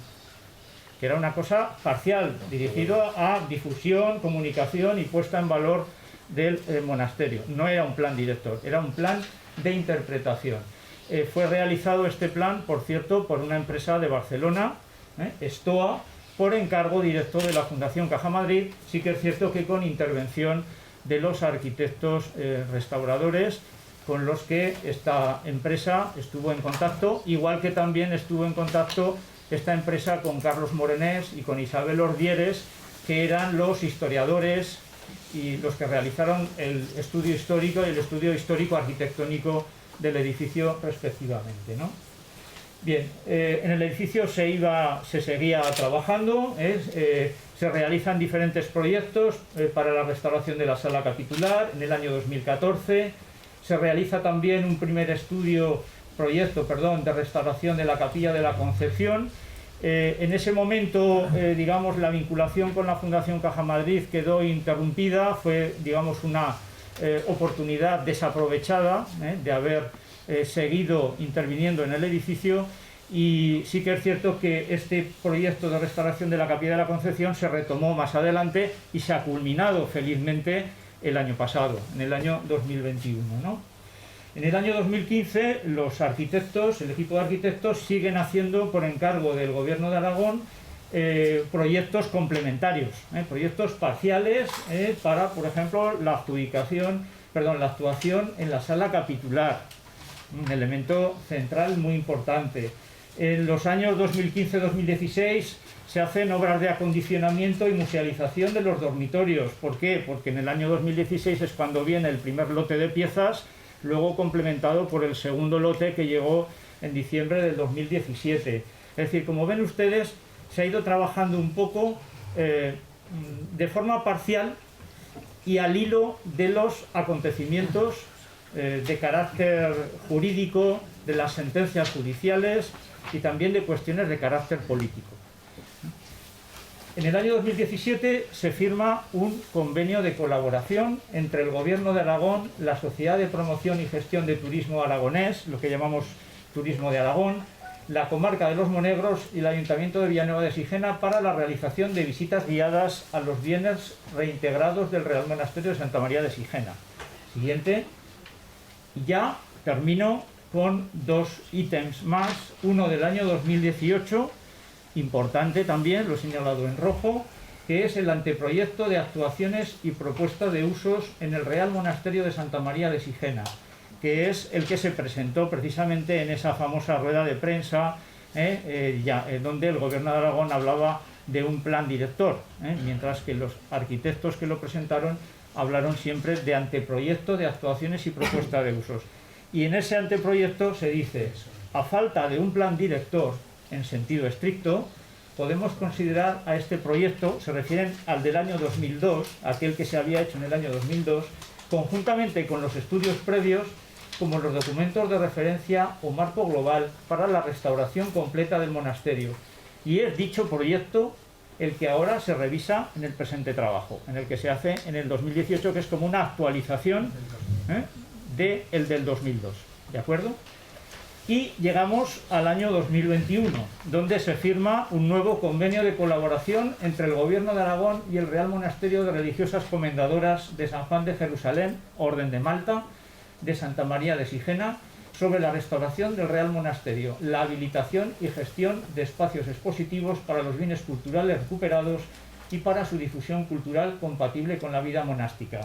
que era una cosa parcial, dirigido a difusión, comunicación y puesta en valor del monasterio. No era un plan director, era un plan de interpretación. Fue realizado este plan, por cierto, por una empresa de Barcelona, Stoa, por encargo directo de la Fundación Caja Madrid. Sí que es cierto que con intervención de los arquitectos restauradores con los que esta empresa estuvo en contacto, igual que también estuvo en contacto esta empresa con Carlos Morenés y con Isabel Ordieres, que eran los historiadores y los que realizaron el estudio histórico y el estudio histórico arquitectónico del edificio respectivamente, ¿no? Bien, en el edificio se seguía trabajando, se realizan diferentes proyectos para la restauración de la sala capitular. En el año 2014 se realiza también un primer proyecto de restauración de la Capilla de la Concepción. En ese momento, digamos, la vinculación con la Fundación Caja Madrid quedó interrumpida, fue, digamos, una oportunidad desaprovechada de haber seguido interviniendo en el edificio, y sí que es cierto que este proyecto de restauración de la Capilla de la Concepción se retomó más adelante y se ha culminado felizmente el año pasado, en el año 2021, ¿no? En el año 2015 los arquitectos, el equipo de arquitectos, siguen haciendo por encargo del Gobierno de Aragón proyectos complementarios, proyectos parciales para, por ejemplo, la actuación en la sala capitular, un elemento central muy importante. En los años 2015-2016 se hacen obras de acondicionamiento y musealización de los dormitorios. ¿Por qué? Porque en el año 2016 es cuando viene el primer lote de piezas, luego complementado por el segundo lote que llegó en diciembre del 2017. Es decir, como ven ustedes, se ha ido trabajando un poco de forma parcial y al hilo de los acontecimientos de carácter jurídico, de las sentencias judiciales y también de cuestiones de carácter político. En el año 2017 se firma un convenio de colaboración entre el Gobierno de Aragón, la Sociedad de Promoción y Gestión de Turismo Aragonés, lo que llamamos Turismo de Aragón, la Comarca de los Monegros y el Ayuntamiento de Villanueva de Sigena para la realización de visitas guiadas a los bienes reintegrados del Real Monasterio de Santa María de Sigena. Siguiente. Ya termino con dos ítems más, uno del año 2018, importante también, lo he señalado en rojo, que es el anteproyecto de actuaciones y propuesta de usos en el Real Monasterio de Santa María de Sigena, que es el que se presentó precisamente en esa famosa rueda de prensa, donde el Gobierno de Aragón hablaba de un plan director, mientras que los arquitectos que lo presentaron hablaron siempre de anteproyecto de actuaciones y propuesta de usos. Y en ese anteproyecto se dice, a falta de un plan director en sentido estricto, podemos considerar a este proyecto, se refieren al del año 2002, aquel que se había hecho en el año 2002, conjuntamente con los estudios previos, como los documentos de referencia o marco global para la restauración completa del monasterio. Y es dicho proyecto el que ahora se revisa en el presente trabajo, en el que se hace en el 2018, que es como una actualización del 2002, ¿de acuerdo? Y llegamos al año 2021, donde se firma un nuevo convenio de colaboración entre el Gobierno de Aragón y el Real Monasterio de Religiosas Comendadoras de San Juan de Jerusalén, Orden de Malta, de Santa María de Sigena, sobre la restauración del Real Monasterio, la habilitación y gestión de espacios expositivos para los bienes culturales recuperados y para su difusión cultural compatible con la vida monástica.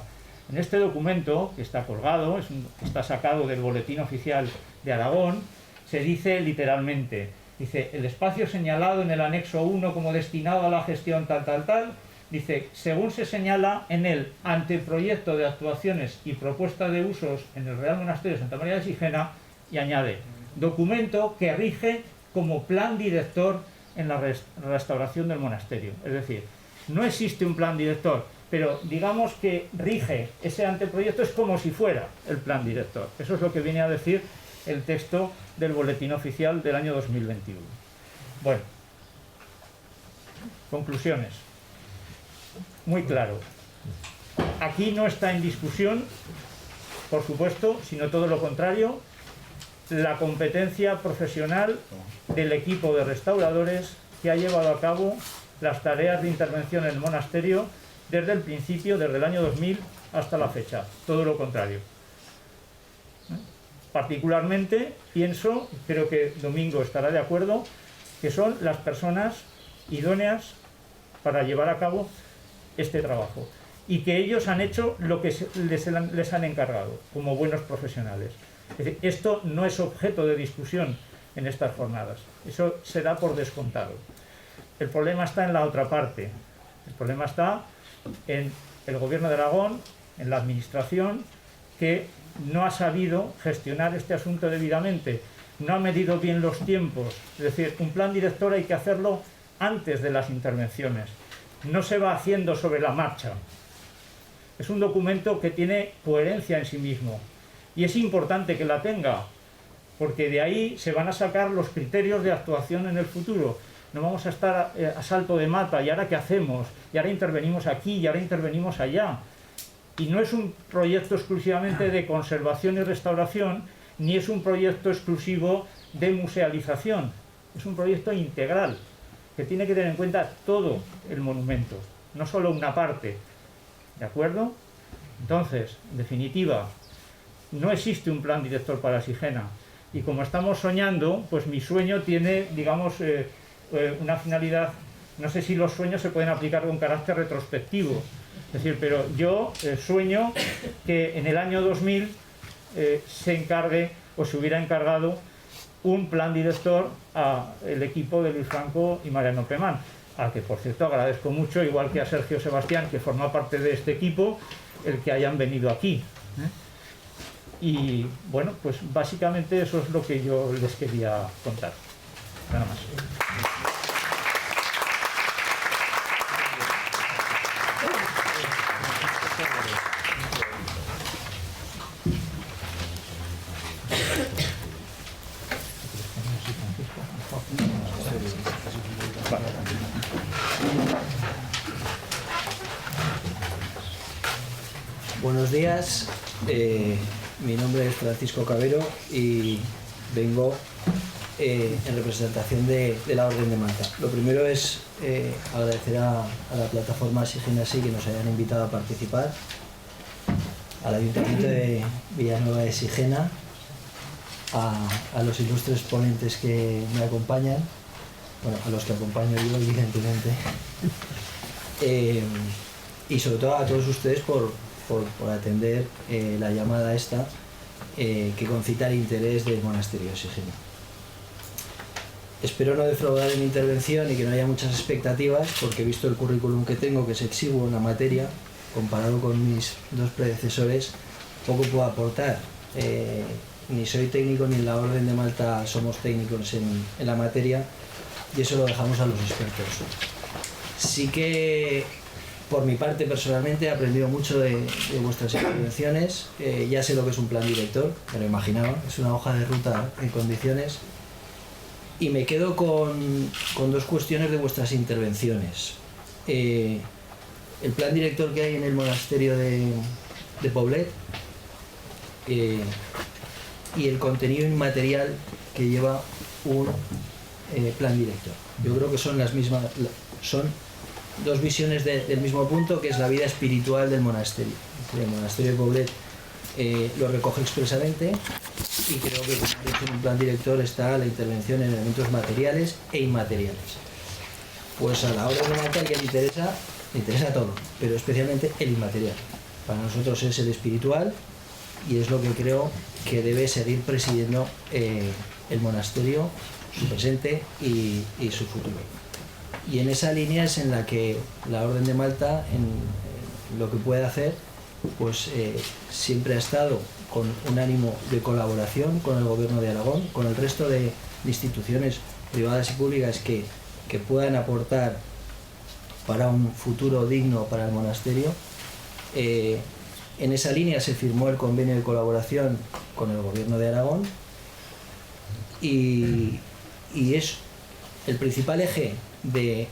En este documento, que está colgado, está sacado del Boletín Oficial de Aragón, se dice literalmente, dice, el espacio señalado en el anexo 1 como destinado a la gestión tal, dice, según se señala en el anteproyecto de actuaciones y propuesta de usos en el Real Monasterio de Santa María de Sigena, y añade, documento que rige como plan director en la restauración del monasterio. Es decir, no existe un plan director, pero digamos que rige ese anteproyecto, es como si fuera el plan director. Eso es lo que viene a decir el texto del Boletín Oficial del año 2021. Bueno, conclusiones. Muy claro. Aquí no está en discusión, por supuesto, sino todo lo contrario, la competencia profesional del equipo de restauradores que ha llevado a cabo las tareas de intervención en el monasterio desde el principio, desde el año 2000 hasta la fecha. Todo lo contrario. Particularmente pienso, creo que Domingo estará de acuerdo, que son las personas idóneas para llevar a cabo este trabajo y que ellos han hecho lo que les han encargado como buenos profesionales. Es decir, esto no es objeto de discusión en estas jornadas, eso se da por descontado. El problema está en la otra parte, el problema está en el Gobierno de Aragón, en la Administración, que no ha sabido gestionar este asunto debidamente, no ha medido bien los tiempos. Es decir, un plan director hay que hacerlo antes de las intervenciones, no se va haciendo sobre la marcha. Es un documento que tiene coherencia en sí mismo y es importante que la tenga, porque de ahí se van a sacar los criterios de actuación en el futuro. No vamos a estar a salto de mata, y ahora qué hacemos, y ahora intervenimos aquí, y ahora intervenimos allá. Y no es un proyecto exclusivamente de conservación y restauración, ni es un proyecto exclusivo de musealización. Es un proyecto integral, que tiene que tener en cuenta todo el monumento, no solo una parte. ¿De acuerdo? Entonces, en definitiva, no existe un plan director para Sigena. Y como estamos soñando, pues mi sueño tiene, digamos, una finalidad. No sé si los sueños se pueden aplicar con carácter retrospectivo. Es decir, pero yo sueño que en el año 2000 se encargue o se hubiera encargado un plan director al equipo de Luis Franco y Mariano Pemán, al que por cierto agradezco mucho, igual que a Sergio Sebastián, que forma parte de este equipo, el que hayan venido aquí. Y bueno, pues básicamente eso es lo que yo les quería contar. Nada más. Buenos días, mi nombre es Francisco Cabero y vengo en representación de la Orden de Malta. Lo primero es agradecer a la plataforma Sigena Sí que nos hayan invitado a participar, al Ayuntamiento de Villanueva de Sigena, a los ilustres ponentes que me acompañan, bueno, a los que acompaño yo evidentemente, y sobre todo a todos ustedes por atender la llamada esta que concita el interés del monasterio de Sigena. Espero no defraudar en mi intervención y que no haya muchas expectativas, porque he visto el currículum que tengo, que es exiguo en la materia, comparado con mis dos predecesores, poco puedo aportar. Ni soy técnico ni en la Orden de Malta somos técnicos en la materia, y eso lo dejamos a los expertos. Sí que por mi parte personalmente he aprendido mucho de vuestras intervenciones. Ya sé lo que es un plan director, me lo imaginaba, es una hoja de ruta en condiciones, y me quedo con dos cuestiones de vuestras intervenciones. El plan director que hay en el monasterio de Poblet y el contenido inmaterial que lleva un plan director. Yo creo que son las mismas, son dos visiones del mismo punto, que es la vida espiritual del monasterio. El monasterio de Poblet lo recoge expresamente, y creo que en un plan director está la intervención en elementos materiales e inmateriales. Pues a la Orden de Malta que le interesa todo, pero especialmente el inmaterial. Para nosotros es el espiritual, y es lo que creo que debe seguir presidiendo el monasterio, su presente y su futuro. Y en esa línea es en la que la Orden de Malta, en lo que puede hacer, pues siempre ha estado con un ánimo de colaboración con el Gobierno de Aragón, con el resto de instituciones privadas y públicas que puedan aportar para un futuro digno para el monasterio. En esa línea se firmó el convenio de colaboración con el Gobierno de Aragón y es el principal eje de,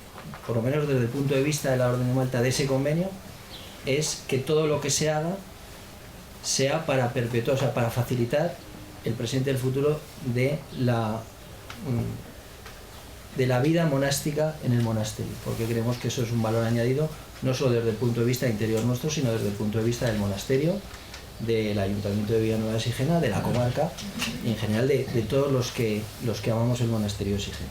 por lo menos desde el punto de vista de la Orden de Malta, de ese convenio, es que todo lo que se haga sea para perpetuar, o sea, para facilitar el presente y el futuro de la vida monástica en el monasterio, porque creemos que eso es un valor añadido no solo desde el punto de vista interior nuestro, sino desde el punto de vista del monasterio, del Ayuntamiento de Villanueva de Sigena, de la comarca y en general de todos los que amamos el monasterio de Sigena.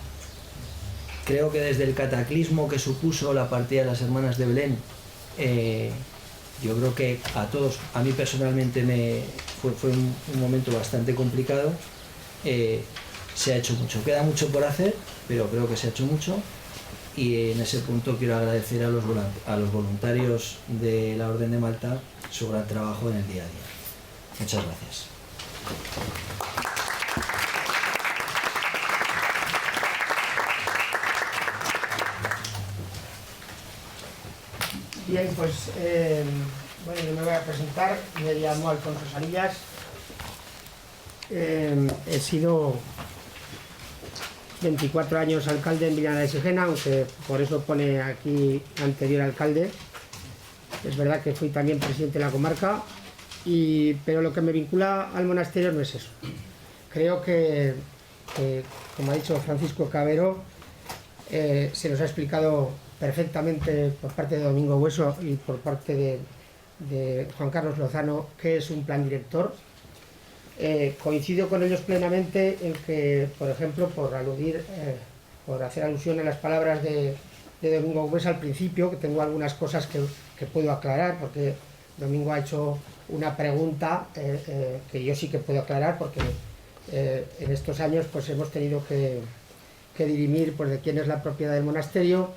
Creo que desde el cataclismo que supuso la partida de las hermanas de Belén, yo creo que a todos, a mí personalmente fue un momento bastante complicado. Se ha hecho mucho, queda mucho por hacer, pero creo que se ha hecho mucho, y en ese punto quiero agradecer a los voluntarios de la Orden de Malta su gran trabajo en el día a día. Muchas gracias. Bien, pues bueno, yo me voy a presentar. Me llamo Alfonso Sarillas. He sido 24 años alcalde en Villanueva de Sigena, aunque por eso pone aquí anterior alcalde. Es verdad que fui también presidente de la comarca, pero lo que me vincula al monasterio no es eso. Creo que como ha dicho Francisco Cabero, se nos ha explicado perfectamente por parte de Domingo Bueso y por parte de Juan Carlos Lozano qué es un plan director. Coincido con ellos plenamente en que, por ejemplo, por hacer alusión a las palabras de Domingo Bueso al principio, que tengo algunas cosas que puedo aclarar, porque Domingo ha hecho una pregunta que yo sí que puedo aclarar, porque en estos años pues hemos tenido que dirimir pues, de quién es la propiedad del monasterio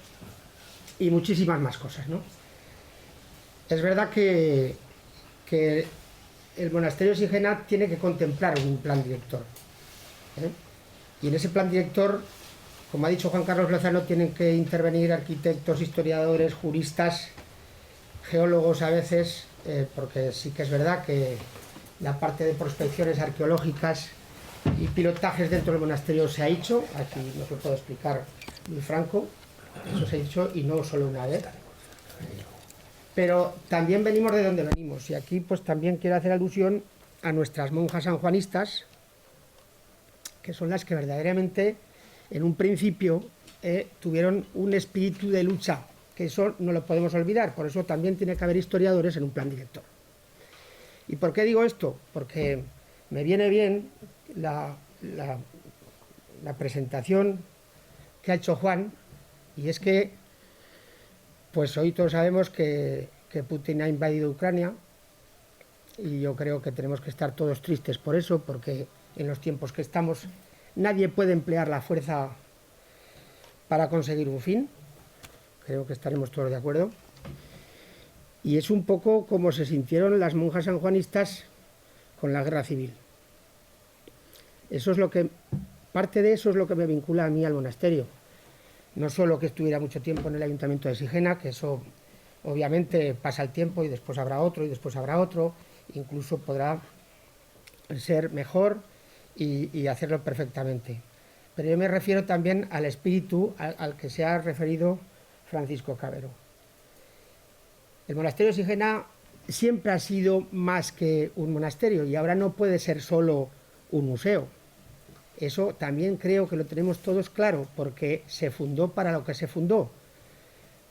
y muchísimas más cosas, ¿no? Es verdad que el monasterio de Sigena tiene que contemplar un plan director, ¿eh? Y en ese plan director, como ha dicho Juan Carlos Lozano, tienen que intervenir arquitectos, historiadores, juristas, geólogos a veces, porque sí que es verdad que la parte de prospecciones arqueológicas y pilotajes dentro del monasterio se ha hecho, aquí no se puede explicar muy franco, eso se ha hecho y no solo una vez. Pero también venimos de donde venimos, y aquí pues también quiero hacer alusión a nuestras monjas sanjuanistas, que son las que verdaderamente en un principio tuvieron un espíritu de lucha, que eso no lo podemos olvidar, por eso también tiene que haber historiadores en un plan director. ¿Y por qué digo esto? Porque me viene bien la presentación que ha hecho Juan, y es que pues hoy todos sabemos que Putin ha invadido Ucrania, y yo creo que tenemos que estar todos tristes por eso, porque en los tiempos que estamos nadie puede emplear la fuerza para conseguir un fin, creo que estaremos todos de acuerdo, y es un poco como se sintieron las monjas sanjuanistas con la guerra civil. Eso es lo que, parte de eso es lo que me vincula a mí al monasterio. No solo que estuviera mucho tiempo en el Ayuntamiento de Sigena, que eso obviamente pasa el tiempo y después habrá otro y después habrá otro, incluso podrá ser mejor y hacerlo perfectamente. Pero yo me refiero también al espíritu al que se ha referido Francisco Cabero. El monasterio de Sigena siempre ha sido más que un monasterio y ahora no puede ser solo un museo. Eso también creo que lo tenemos todos claro, porque se fundó para lo que se fundó.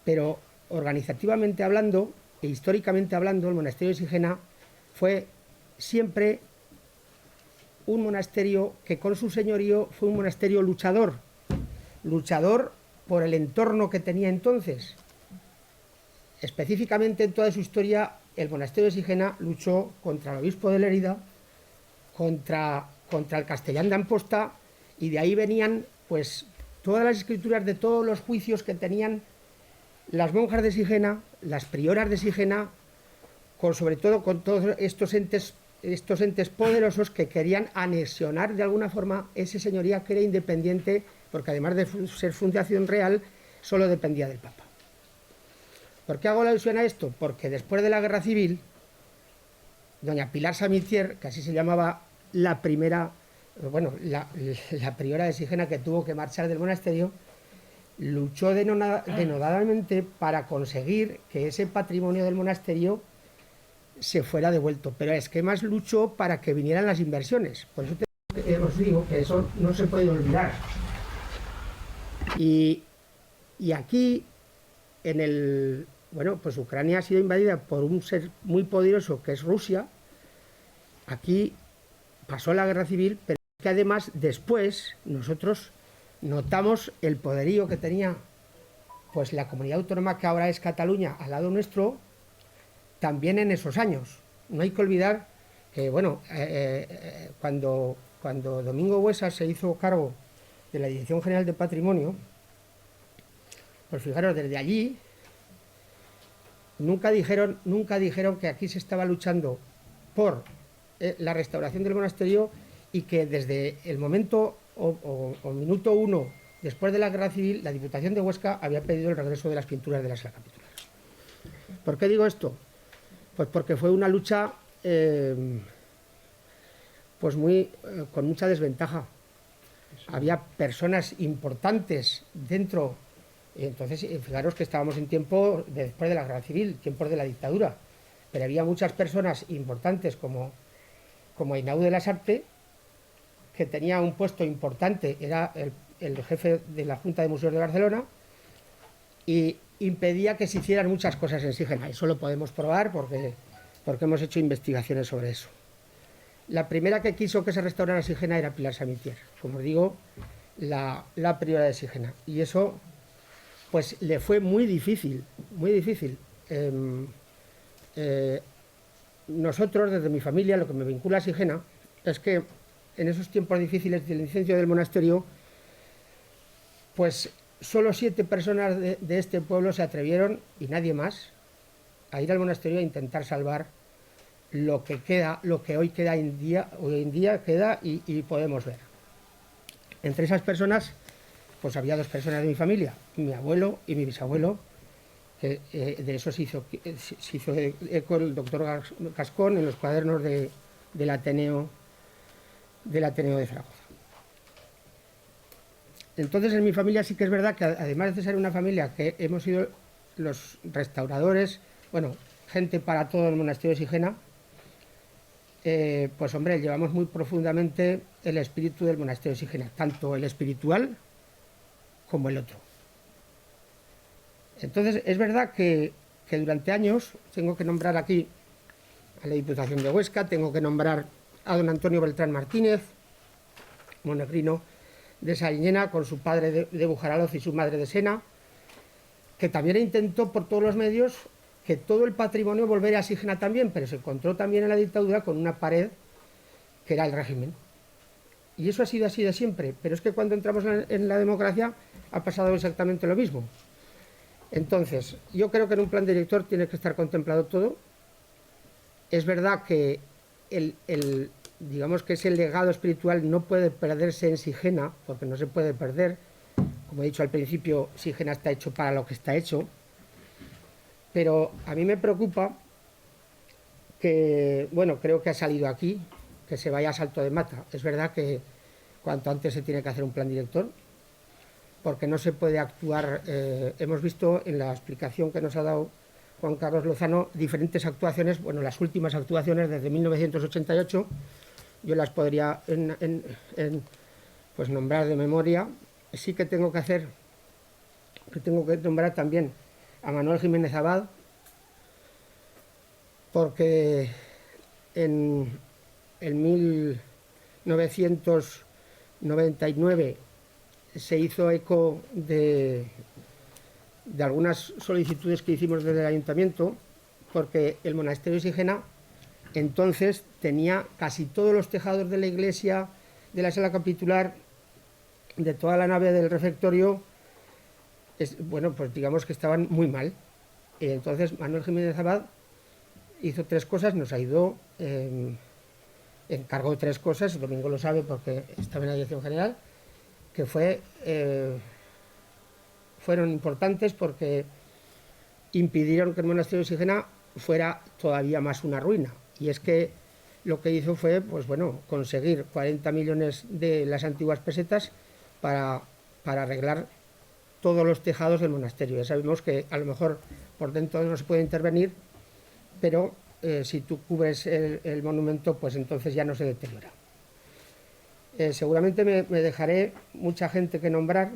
Pero organizativamente hablando e históricamente hablando, el monasterio de Sigena fue siempre un monasterio que con su señorío fue un monasterio luchador por el entorno que tenía entonces. Específicamente en toda su historia, el monasterio de Sigena luchó contra el obispo de Lérida, contra el castellán de Amposta, y de ahí venían pues todas las escrituras de todos los juicios que tenían las monjas de Sigena, las prioras de Sigena, sobre todo con todos estos entes poderosos que querían anexionar de alguna forma ese señoría que era independiente, porque además de ser fundación real, solo dependía del Papa. ¿Por qué hago la alusión a esto? Porque después de la Guerra Civil, doña Pilar Samitier, que así se llamaba la primera, bueno, la priora de Sigena, que tuvo que marchar del monasterio, luchó denodadamente para conseguir que ese patrimonio del monasterio se fuera devuelto. Pero es que más luchó para que vinieran las inversiones. Por eso os digo que eso no se puede olvidar. Y aquí, bueno, pues Ucrania ha sido invadida por un ser muy poderoso que es Rusia. Aquí pasó la guerra civil, pero que además después nosotros notamos el poderío que tenía pues la comunidad autónoma que ahora es Cataluña al lado nuestro, también en esos años. No hay que olvidar que, bueno, cuando Domingo Buesa se hizo cargo de la Dirección General de Patrimonio, pues fijaros, desde allí nunca dijeron que aquí se estaba luchando por la restauración del monasterio y que desde el momento o minuto 1 después de la guerra civil la Diputación de Huesca había pedido el regreso de las pinturas de la sala capitular. ¿Por qué digo esto? Pues porque fue una lucha pues con mucha desventaja. Había personas importantes dentro. Entonces, fijaros que estábamos en tiempo después de la guerra civil, tiempos de la dictadura, pero había muchas personas importantes como Ainau de las Artes, que tenía un puesto importante, era el jefe de la Junta de Museos de Barcelona, y impedía que se hicieran muchas cosas en Sigena. Eso lo podemos probar porque hemos hecho investigaciones sobre eso. La primera que quiso que se restaurara Sigena era Pilar Samitier, como os digo, la priora de Sigena, y eso pues le fue muy difícil, muy difícil. Nosotros, desde mi familia, lo que me vincula a Sigena es que en esos tiempos difíciles del incendio del monasterio, pues solo 7 personas de este pueblo se atrevieron, y nadie más, a ir al monasterio a intentar salvar lo que queda, lo que hoy en día queda y podemos ver. Entre esas personas, pues había 2 personas de mi familia, mi abuelo y mi bisabuelo, que de eso se hizo eco el doctor Gascón en los cuadernos del Ateneo de Zaragoza. Entonces, en mi familia sí que es verdad que, además de ser una familia que hemos sido los restauradores, bueno, gente para todo el monasterio de Sigena, pues hombre, llevamos muy profundamente el espíritu del monasterio de Sigena, tanto el espiritual como el otro. Entonces, es verdad que durante años tengo que nombrar aquí a la Diputación de Huesca, tengo que nombrar a don Antonio Beltrán Martínez, monegrino de Sariñena, con su padre de Bujaraloz y su madre de Sena, que también intentó por todos los medios que todo el patrimonio volviera a Sigena también, pero se encontró también en la dictadura con una pared que era el régimen. Y eso ha sido así de siempre, pero es que cuando entramos en la democracia ha pasado exactamente lo mismo. Entonces, yo creo que en un plan director tiene que estar contemplado todo. Es verdad que digamos que ese legado espiritual no puede perderse en Sigena, porque no se puede perder. Como he dicho al principio, Sigena está hecho para lo que está hecho. Pero a mí me preocupa que, bueno, creo que ha salido aquí, que se vaya a salto de mata. Es verdad que cuanto antes se tiene que hacer un plan director, porque no se puede actuar. Hemos visto en la explicación que nos ha dado Juan Carlos Lozano diferentes actuaciones, bueno, las últimas actuaciones desde 1988, yo las podría pues nombrar de memoria. Sí que tengo que nombrar también a Manuel Jiménez Abad, porque en 1999 se hizo eco de algunas solicitudes que hicimos desde el ayuntamiento, porque el monasterio de Sigena entonces tenía casi todos los tejados de la iglesia, de la sala capitular, de toda la nave del refectorio, bueno, pues digamos que estaban muy mal. Entonces Manuel Jiménez Abad hizo 3 cosas, nos ayudó, encargó 3 cosas, Domingo lo sabe porque estaba en la dirección general, que fueron importantes porque impidieron que el monasterio de Sigena fuera todavía más una ruina. Y es que lo que hizo fue, pues bueno, conseguir 40 millones de las antiguas pesetas para arreglar todos los tejados del monasterio. Ya sabemos que a lo mejor por dentro no se puede intervenir, pero si tú cubres el monumento, pues entonces ya no se deteriora. Seguramente me dejaré mucha gente que nombrar,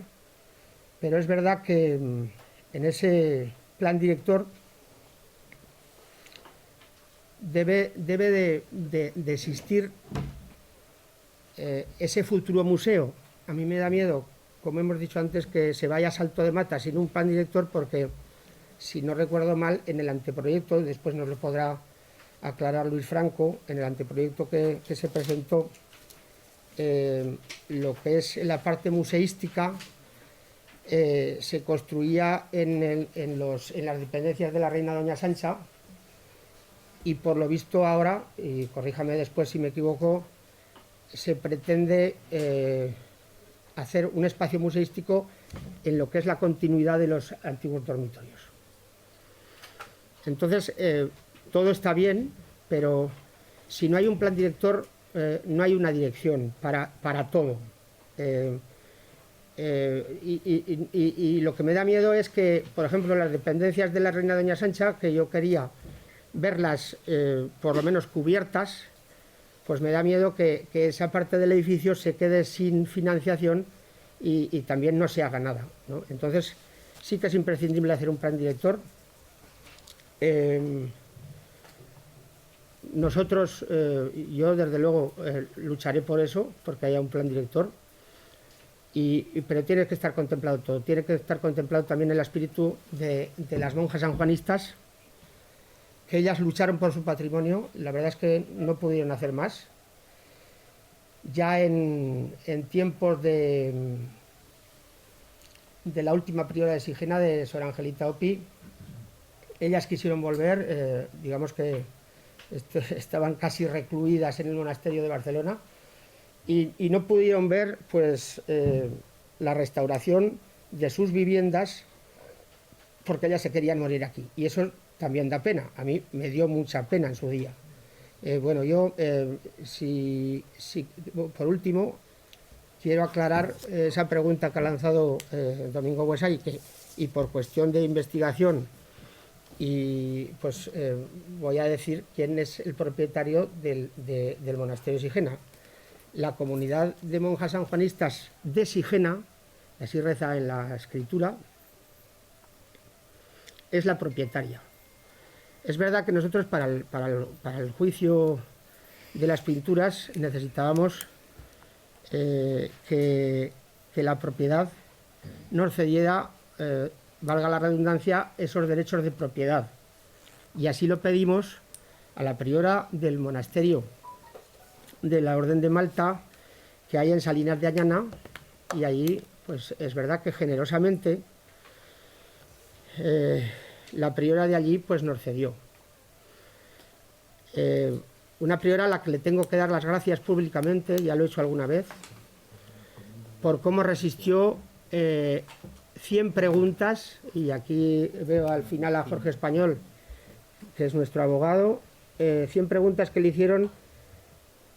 pero es verdad que en ese plan director debe de existir ese futuro museo. A mí me da miedo, como hemos dicho antes, que se vaya a salto de mata sin un plan director, porque, si no recuerdo mal, en el anteproyecto, después nos lo podrá aclarar Luis Franco, en el anteproyecto que se presentó, lo que es la parte museística se construía en las dependencias de la reina Doña Sancha, y por lo visto ahora, y corríjame después si me equivoco, se pretende hacer un espacio museístico en lo que es la continuidad de los antiguos dormitorios. Entonces, todo está bien, pero si no hay un plan director, no hay una dirección para todo. Y lo que me da miedo es que, por ejemplo, las dependencias de la reina Doña Sancha, que yo quería verlas por lo menos cubiertas, pues me da miedo que esa parte del edificio se quede sin financiación y también no se haga nada, ¿no? Entonces sí que es imprescindible hacer un plan director. Nosotros, yo desde luego lucharé por eso, porque haya un plan director, pero tiene que estar contemplado todo. Tiene que estar contemplado también el espíritu de las monjas sanjuanistas, que ellas lucharon por su patrimonio. La verdad es que no pudieron hacer más. Ya en tiempos de la última priora de Sigena, de Sor Angelita Opi, ellas quisieron volver, digamos que estaban casi recluidas en el monasterio de Barcelona, y no pudieron ver pues la restauración de sus viviendas, porque ellas se querían morir aquí, y eso también da pena. A mí me dio mucha pena en su día. Bueno, yo, por último, quiero aclarar esa pregunta que ha lanzado Domingo Buesa, y por cuestión de investigación, y pues voy a decir quién es el propietario del monasterio de Sigena. La comunidad de monjas sanjuanistas de Sigena, así reza en la escritura, es la propietaria. Es verdad que nosotros para el juicio de las pinturas necesitábamos que la propiedad nos cediera, valga la redundancia, esos derechos de propiedad. Y así lo pedimos a la priora del monasterio de la Orden de Malta, que hay en Salinas de Añana, y allí pues es verdad que generosamente la priora de allí pues nos cedió. Una priora a la que le tengo que dar las gracias públicamente, ya lo he hecho alguna vez, por cómo resistió 100 preguntas, y aquí veo al final a Jorge Español, que es nuestro abogado, 100 preguntas que le hicieron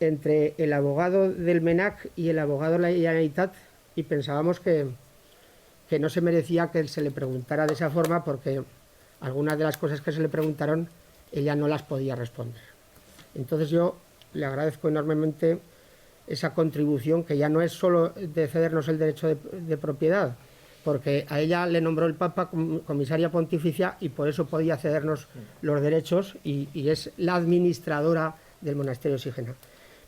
entre el abogado del MENAC y el abogado de la Generalitat, y pensábamos que no se merecía que se le preguntara de esa forma, porque algunas de las cosas que se le preguntaron ella no las podía responder. Entonces yo le agradezco enormemente esa contribución, que ya no es solo de cedernos el derecho de propiedad, porque a ella le nombró el Papa comisaria pontificia y por eso podía cedernos los derechos, y es la administradora del monasterio de Sigena.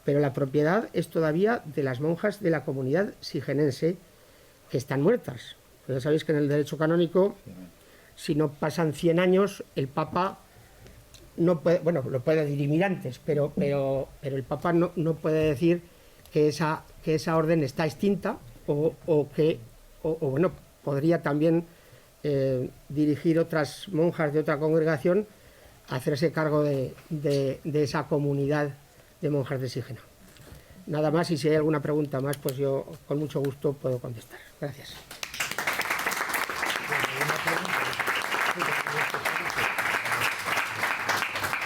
Pero la propiedad es todavía de las monjas de la comunidad sigenense, que están muertas. Pues ya sabéis que en el derecho canónico, si no pasan 100 años, el Papa no puede, bueno, lo puede dirimir antes, pero el Papa no puede decir que esa orden está extinta, o bueno, podría también dirigir otras monjas de otra congregación a hacerse cargo de esa comunidad de monjas de Sigena. Nada más, y si hay alguna pregunta más, pues yo con mucho gusto puedo contestar. Gracias.